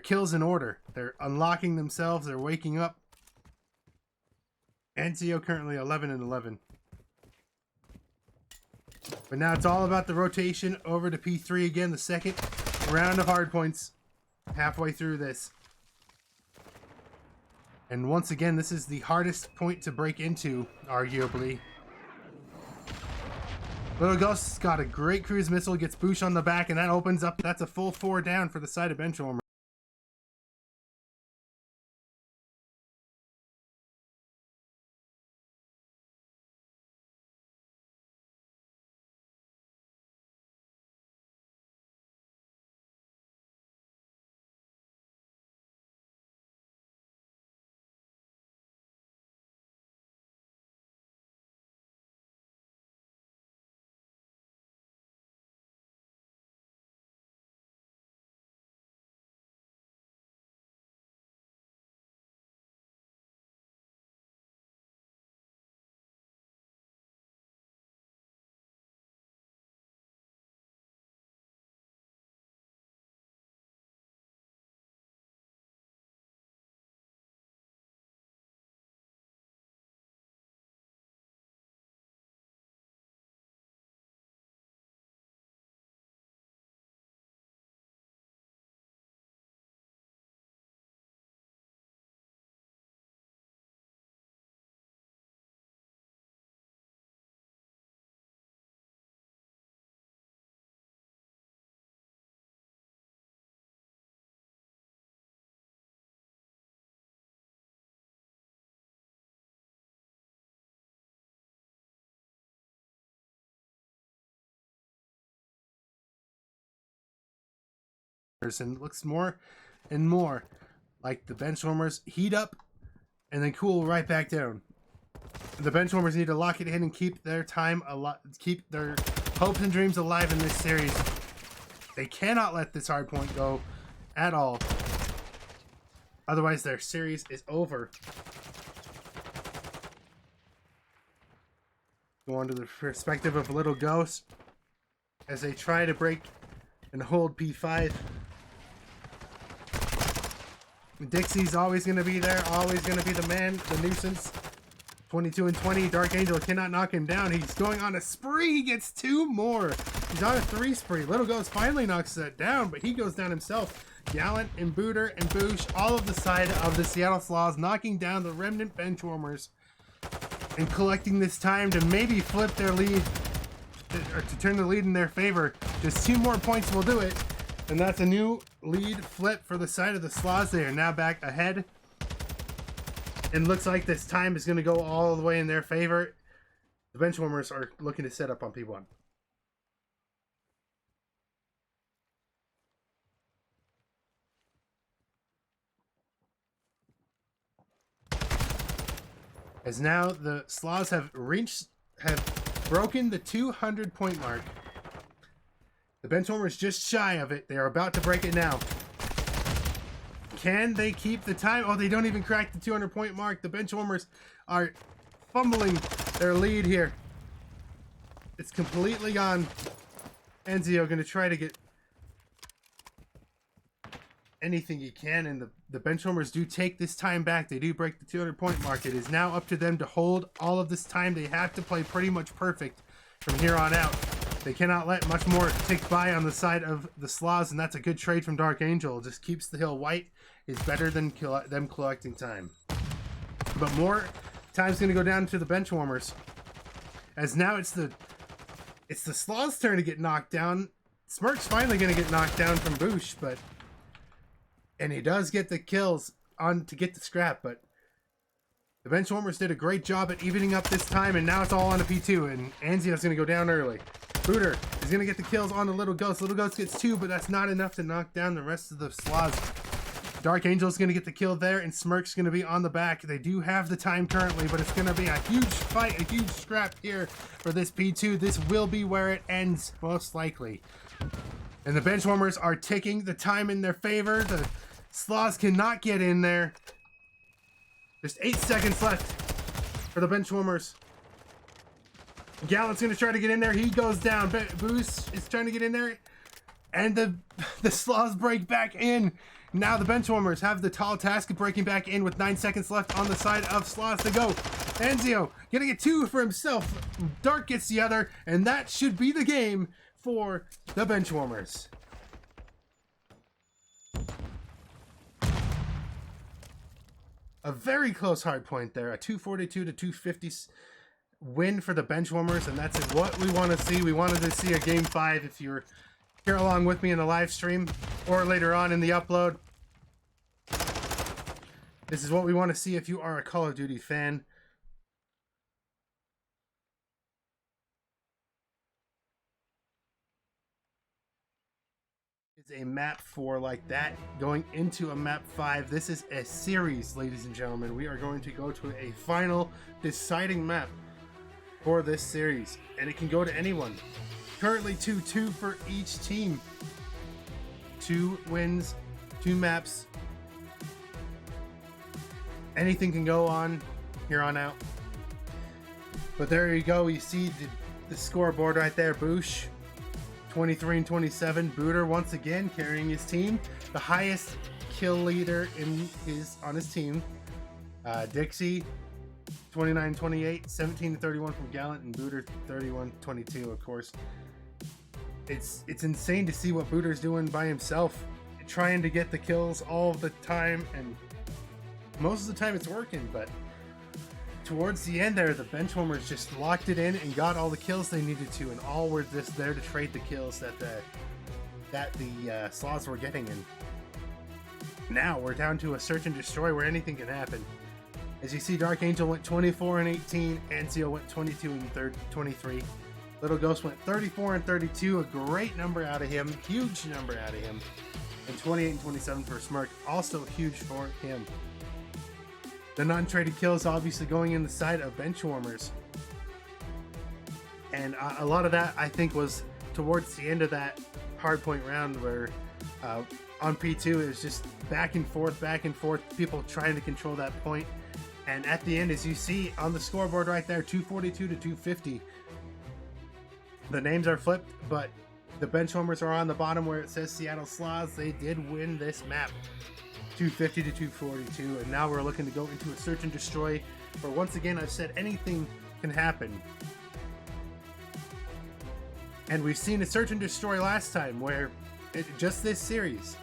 kills in order. They're unlocking themselves. They're waking up. NCO currently 11 and 11. But now it's all about the rotation over to P3 again. The second round of hardpoints halfway through this. And once again, this is the hardest point to break into, arguably. Little Ghost's got a great cruise missile, gets Boosh on the back, and that opens up. That's a full 4 down for the side of Benchwarmers. And looks more and more like the Benchwarmers heat up and then cool right back down. The Benchwarmers need to lock it in and keep their time alive, keep their hopes and dreams alive in this series. They cannot let this hard point go at all. Otherwise their series is over. Go on to the perspective of Little Ghost as they try to break and hold P5. Dixie's always going to be there, always going to be the man, the nuisance. 22 and 20, Dark Angel cannot knock him down. He's going on a spree, he gets 2 more. He's on a 3 spree. Little Ghost finally knocks that down, but he goes down himself. Gallant and Booter and Boosh, all of the side of the Seattle Sloths, knocking down the Remnant Benchwarmers and collecting this time to maybe flip their lead, or to turn the lead in their favor. Just 2 more points will do it. And that's a new lead flip for the side of the Sloths. They are now back ahead. And looks like this time is going to go all the way in their favor. The Benchwarmers are looking to set up on P1. As now the Sloths have broken the 200 point mark. The Benchwarmers just shy of it. They are about to break it now. Can they keep the time? Oh, they don't even crack the 200 point mark. The Benchwarmers are fumbling their lead here. It's completely gone. Enzio going to try to get anything he can, and the Benchwarmers do take this time back. They do break the 200 point mark. It is now up to them to hold all of this time. They have to play pretty much perfect from here on out. They cannot let much more tick by on the side of the Sloths, and that's a good trade from Dark Angel. Just keeps the hill white. Is better than them collecting time. But more time's going to go down to the Benchwarmers. As now it's the Sloths' turn to get knocked down. Smirk's finally going to get knocked down from Boosh, and he does get the kills on to get the scrap, but the Benchwarmers did a great job at evening up this time, and now it's all on a P2, and Anzio's going to go down early. Booter is going to get the kills on the Little Ghost. Little Ghost gets 2, but that's not enough to knock down the rest of the Sloths. Dark Angel's going to get the kill there, and Smirk's going to be on the back. They do have the time currently, but it's going to be a huge fight, a huge scrap here for this P2. This will be where it ends, most likely. And the Benchwarmers are ticking the time in their favor. The Sloths cannot get in there. Just 8 seconds left for the Benchwarmers. Gallant's going to try to get in there. He goes down. Boost is trying to get in there. And the Sloths break back in. Now the Benchwarmers have the tall task of breaking back in with 9 seconds left on the side of Sloths to go. Enzio gonna get 2 for himself. Dark gets the other, and that should be the game for the Benchwarmers. A very close hard point there. A 242 to 250 win for the Benchwarmers, and that's what we want to see. We wanted to see a game 5 if you're here along with me in the live stream or later on in the upload. This is what we want to see if you are a Call of Duty fan. It's a map 4 like that going into a map 5. This is a series, ladies and gentlemen. We are going to go to a final deciding map for this series, and it can go to anyone. Currently 2-2 for each team. 2 wins, 2 maps. Anything can go on here on out. But there you go. You see the scoreboard right there. Boosh, 23 and 27. Booter once again carrying his team. The highest kill leader on his team. Dixie, 29-28, 17-31 from Gallant, and Booter 31-22, of course. It's insane to see what Booter's doing by himself, trying to get the kills all the time, and most of the time it's working, but towards the end there, the Benchwarmers just locked it in and got all the kills they needed to, and all were just there to trade the kills that the Sloths were getting. And now we're down to a search and destroy where anything can happen. As you see, Dark Angel went 24 and 18, Anzio went 22 and 23. Little Ghost went 34 and 32, a great number out of him, huge number out of him. And 28 and 27 for Smirk, also huge for him. The non-traded kills obviously going in the side of Benchwarmers. And a lot of that, I think, was towards the end of that hardpoint round where on P2 it was just back and forth, people trying to control that point. And at the end, as you see on the scoreboard right there, 242 to 250. The names are flipped, but the Benchwarmers are on the bottom where it says Seattle Sloths. They did win this map, 250 to 242. And now we're looking to go into a search and destroy, where once again, I've said anything can happen. And we've seen a search and destroy last time where, just this series,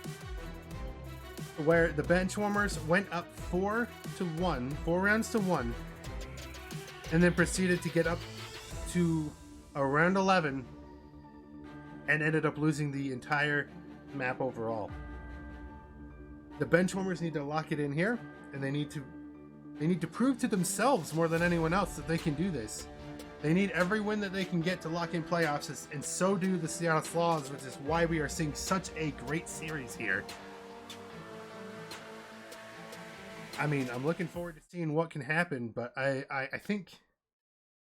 where the Benchwarmers went up 4 rounds to 1, and then proceeded to get up to around 11 and ended up losing the entire map overall. The Benchwarmers need to lock it in here, and they need to prove to themselves more than anyone else that they can do this. They need every win that they can get to lock in playoffs, and so do the Seattle Sloths, which is why we are seeing such a great series here. I mean, I'm looking forward to seeing what can happen, but I think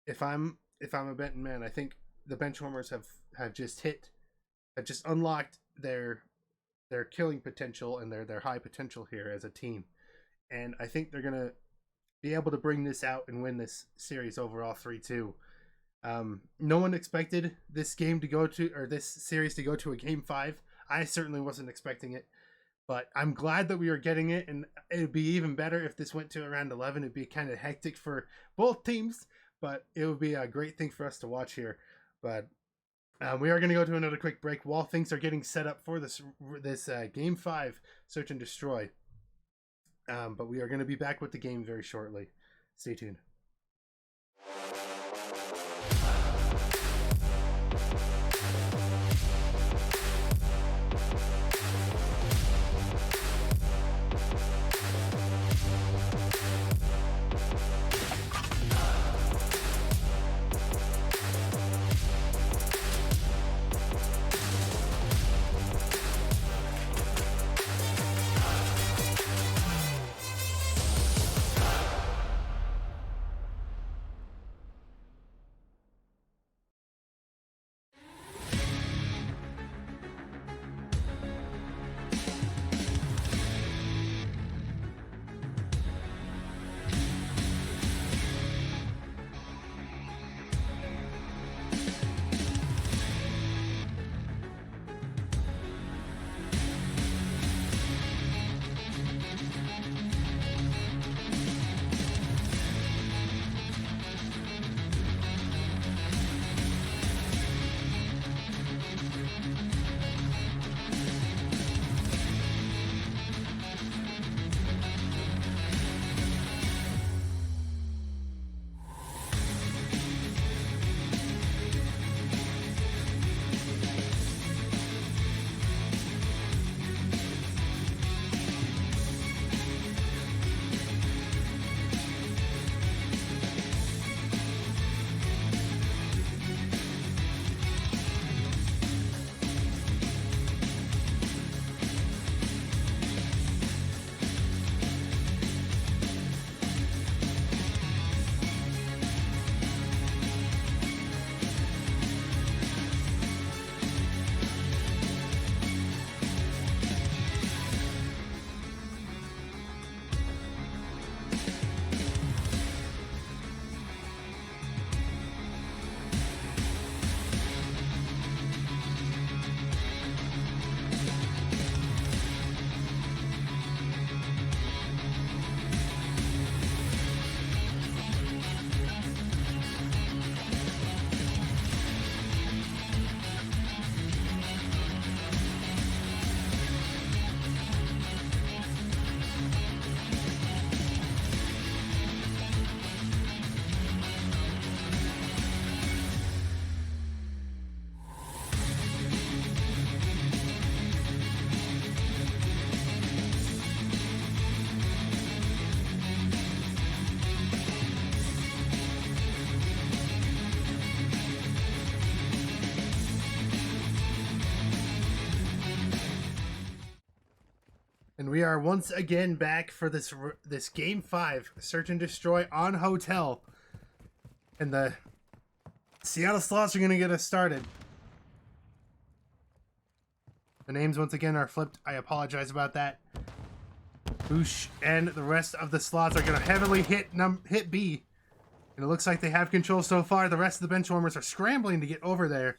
if I'm a betting man, I think the Benchwarmers have just unlocked their killing potential and their high potential here as a team. And I think they're gonna be able to bring this out and win this series overall 3-2. No one expected this game to go to, or this series to go to a game 5. I certainly wasn't expecting it. But I'm glad that we are getting it, and it would be even better if this went to around 11. It'd be kind of hectic for both teams, but it would be a great thing for us to watch here. But we are going to go to another quick break while things are getting set up for this Game 5 Search and Destroy. But we are going to be back with the game very shortly. Stay tuned. And we are once again back for this Game 5, Search and Destroy on Hotel. And the Seattle Sloths are going to get us started. The names once again are flipped. I apologize about that. Boosh and the rest of the Sloths are going to heavily hit B. And it looks like they have control so far. The rest of the Benchwarmers are scrambling to get over there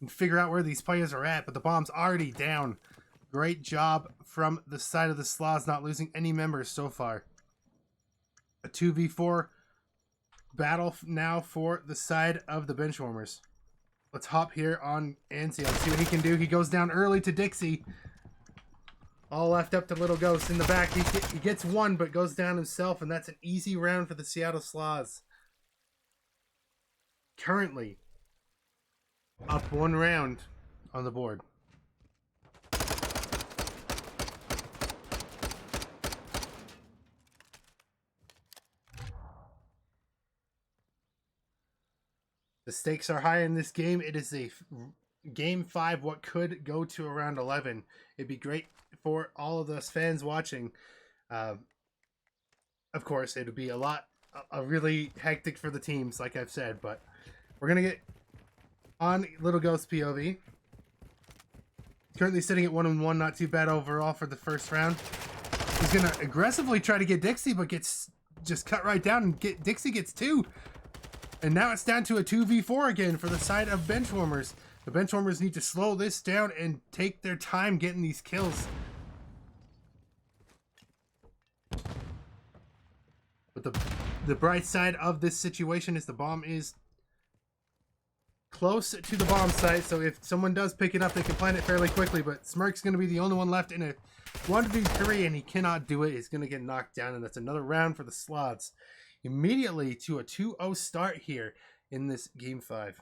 and figure out where these players are at. But the bomb's already down. Great job from the side of the Sloths, not losing any members so far. A 2v4 battle now for the side of the Benchwarmers. Let's hop here on Ansi. Let's see what he can do. He goes down early to Dixie. All left up to Little Ghost in the back. He gets one, but goes down himself, and that's an easy round for the Seattle Sloths. Currently up 1 round on the board. The stakes are high in this game. It is a Game 5, what could go to around 11. It'd be great for all of us fans watching. Of course, it would be a really hectic for the teams, like I've said. But we're going to get on Little Ghost POV. Currently sitting at 1-1, not too bad overall for the first round. He's going to aggressively try to get Dixie, but gets just cut right down, and Dixie gets 2. And now it's down to a 2v4 again for the side of Benchwarmers. The Benchwarmers need to slow this down and take their time getting these kills. But the bright side of this situation is the bomb is close to the bomb site, so if someone does pick it up, they can plant it fairly quickly. But Smirk's going to be the only one left in a 1v3, and he cannot do it. He's going to get knocked down, and that's another round for the Sloths. Immediately to a 2-0 start here in this Game 5.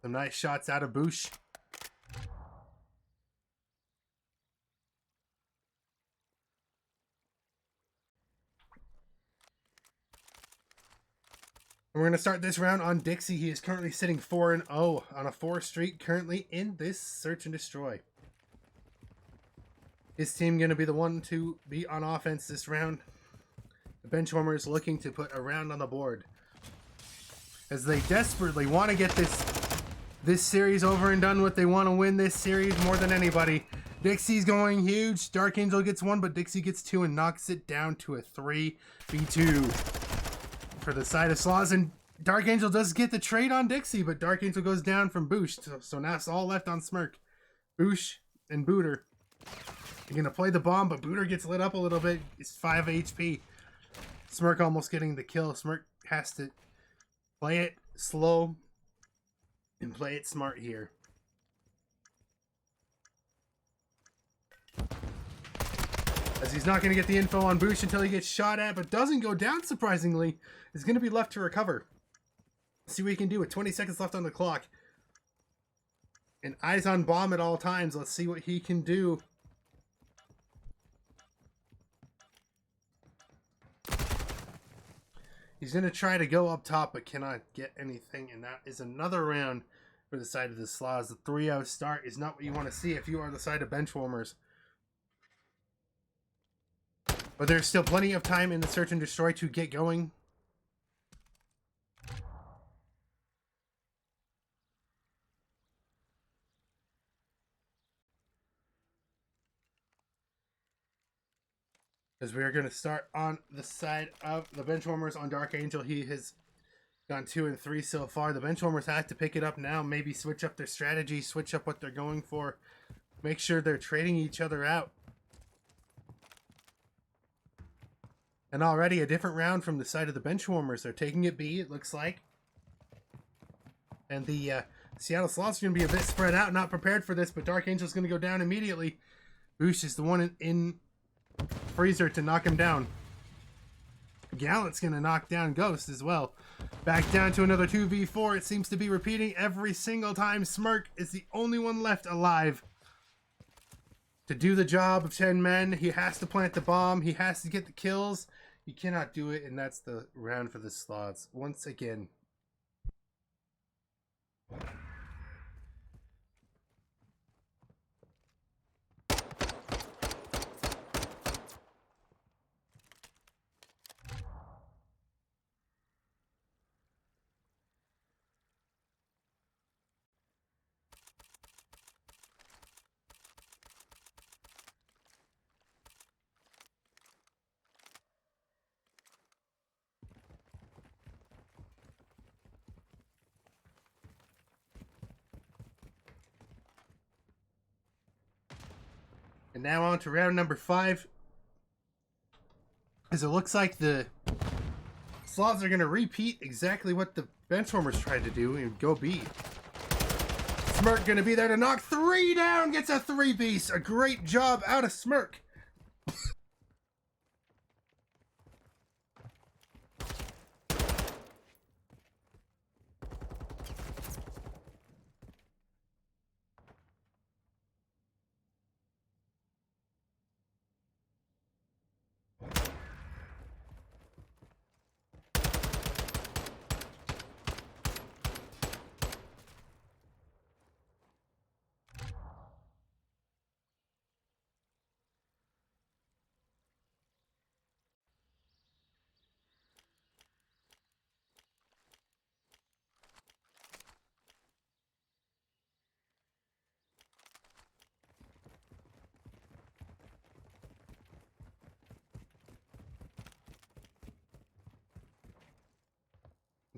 Some nice shots out of Boosh. We're going to start this round on Dixie. He is currently sitting 4-0 on a 4 streak currently in this Search and Destroy. His team going to be the one to be on offense this round. The Benchwarmers looking to put a round on the board, as they desperately want to get this series over and done with. They want to win this series more than anybody. Dixie's going huge. Dark Angel gets 1, but Dixie gets 2 and knocks it down to a 3v2 for the side of Sloths. And Dark Angel does get the trade on Dixie, but Dark Angel goes down from Boosh. So now it's all left on Smirk. Boosh and Booter. You're going to play the bomb, but Booter gets lit up a little bit. It's 5 HP. Smirk almost getting the kill. Smirk has to play it slow and play it smart here. As he's not going to get the info on Boosh until he gets shot at, but doesn't go down, surprisingly. Is going to be left to recover. See what he can do with 20 seconds left on the clock. And eyes on bomb at all times. Let's see what he can do. He's going to try to go up top, but cannot get anything. And that is another round for the side of the Sloths. The 3-0 start is not what you want to see if you are the side of Benchwarmers. But there's still plenty of time in the Search and Destroy to get going. As we are going to start on the side of the Benchwarmers on Dark Angel. He has gone 2 and 3 so far. The Benchwarmers have to pick it up now. Maybe switch up their strategy, switch up what they're going for. Make sure they're trading each other out. And already a different round from the side of the Benchwarmers. They're taking it B, it looks like. And the Seattle Sloths are going to be a bit spread out, not prepared for this, but Dark Angel's going to go down immediately. Boosh is the one in Freezer to knock him down. Gallant's going to knock down Ghost as well. Back down to another 2v4. It seems to be repeating every single time. Smirk is the only one left alive to do the job of 10 men. He has to plant the bomb. He has to get the kills. He cannot do it, and that's the round for the Sloths once again. And now on to round number 5. As it looks like the Sloths are going to repeat exactly what the Benchwarmers tried to do and go B. Smirk going to be there to knock 3 down, gets a 3-piece. A great job out of Smirk.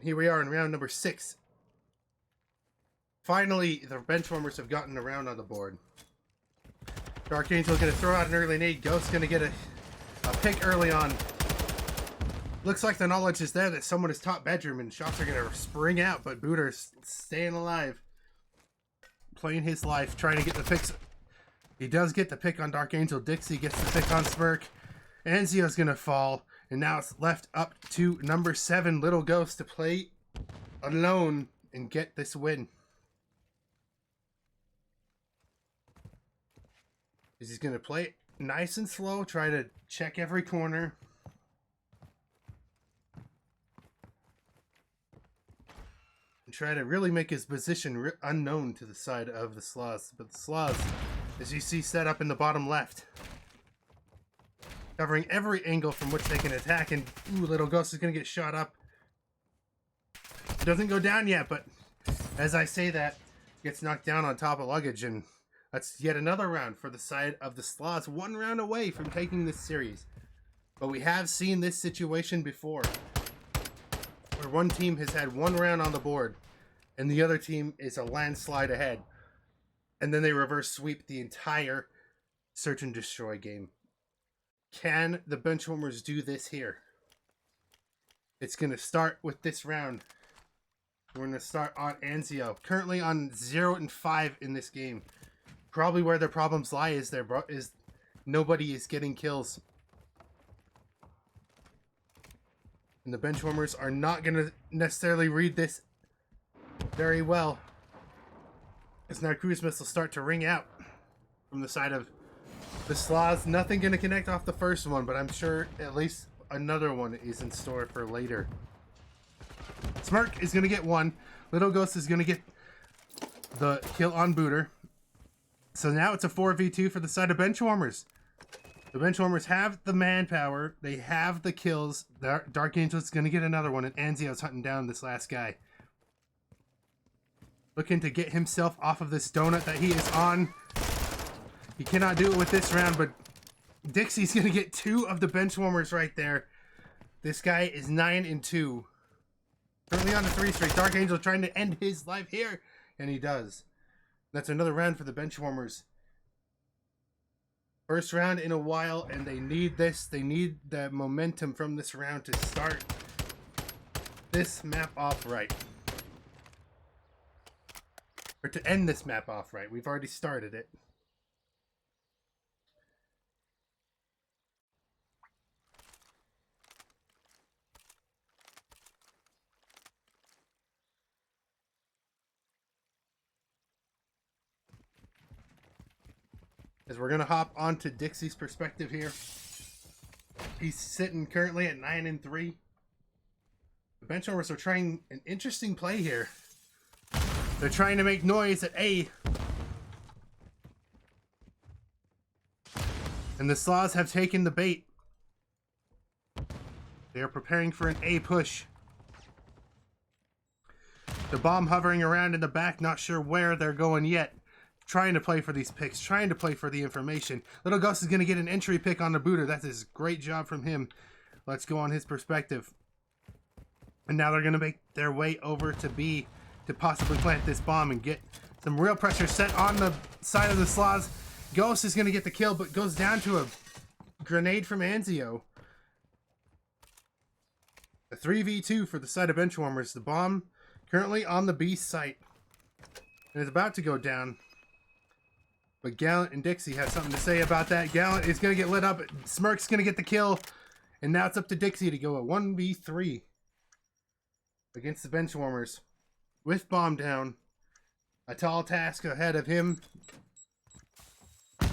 Here we are in round number 6. Finally, the Benchwarmers have gotten around on the board. Dark Angel going to throw out an early nade. Ghost's going to get a pick early on. Looks like the knowledge is there that someone is top bedroom and shots are going to spring out, but Booter's staying alive. Playing his life, trying to get the picks. He does get the pick on Dark Angel. Dixie gets the pick on Smirk. Anzio's going to fall. And now it's left up to number 7, Little Ghost, to play alone and get this win. He's going to play it nice and slow, try to check every corner. And try to really make his position unknown to the side of the Sloths. But the Sloths, as you see, set up in the bottom left. Covering every angle from which they can attack, and ooh, Little Ghost is going to get shot up. It doesn't go down yet, but as I say that, gets knocked down on top of luggage, and that's yet another round for the side of the Sloths. 1 round away from taking this series. But we have seen this situation before, where one team has had 1 round on the board, and the other team is a landslide ahead. And then they reverse sweep the entire search and destroy game. Can the Benchwarmers do this here? It's going to start with this round. We're going to start on Anzio. Currently on 0 and 5 in this game. Probably where their problems lie is nobody is getting kills. And the Benchwarmers are not going to necessarily read this very well. As now cruise missiles start to ring out from the side of the Sloths. Nothing going to connect off the first one, but I'm sure at least another one is in store for later. Smirk is going to get 1. Little Ghost is going to get the kill on Booter. So now it's a 4v2 for the side of Benchwarmers. The Benchwarmers have the manpower. They have the kills. Dark Angel is going to get another one, and Anzio's hunting down this last guy. Looking to get himself off of this donut that he is on. He cannot do it with this round, but Dixie's going to get 2 of the Benchwarmers right there. This guy is 9 and 2. Currently on the 3 streak. Dark Angel trying to end his life here, and he does. That's another round for the Benchwarmers. First round in a while, and they need this. They need the momentum from this round to start this map off right. Or to end this map off right. We've already started it. As we're going to hop onto Dixie's perspective here. He's sitting currently at 9 and 3. The Benchwarmers are trying an interesting play here. They're trying to make noise at A. And the Sloths have taken the bait. They are preparing for an A push. The bomb hovering around in the back, not sure where they're going yet. Trying to play for these picks, trying to play for the information. Little Ghost is going to get an entry pick on the booter. That's a great job from him. Let's go on his perspective. And now they're going to make their way over to B to possibly plant this bomb and get some real pressure set on the side of the Sloths. Ghost is going to get the kill, but goes down to a grenade from Anzio. A 3v2 for the side of Benchwarmers. The bomb currently on the B site. And it's about to go down. But Gallant and Dixie have something to say about that. Gallant is going to get lit up. Smirk's going to get the kill. And now it's up to Dixie to go a 1v3 against the Benchwarmers. With bomb down. A tall task ahead of him. And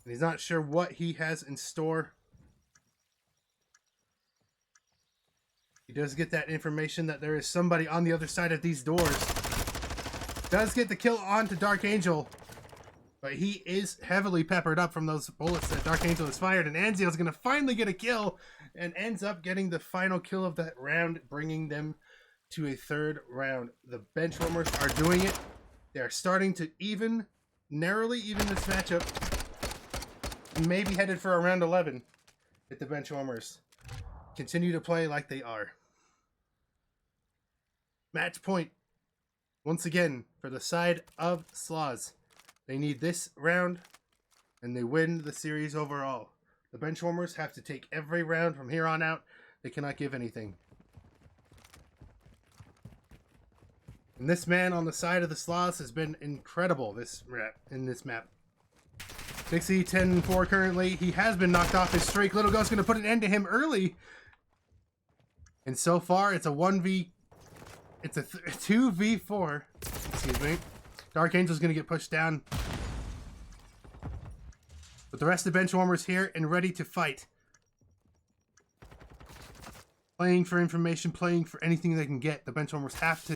he's not sure what he has in store. He does get that information that there is somebody on the other side of these doors. Does get the kill onto Dark Angel. But he is heavily peppered up from those bullets that Dark Angel has fired. And Anzio's going to finally get a kill. And ends up getting the final kill of that round. Bringing them to a third round. The Benchwarmers are doing it. They are starting to narrowly even this matchup. Maybe headed for a round 11 if the Benchwarmers continue to play like they are. Match point. Once again, for the side of Sloths. They need this round, and they win the series overall. The Benchwarmers have to take every round from here on out. They cannot give anything. And this man on the side of the Sloths has been incredible in this map. Dixie 10-4 currently. He has been knocked off his streak. Little Ghost's going to put an end to him early. And so far, it's a 2v4. Excuse me. Dark Angel's going to get pushed down. But the rest of the Benchwarmers here and ready to fight. Playing for information, playing for anything they can get. The Benchwarmers have to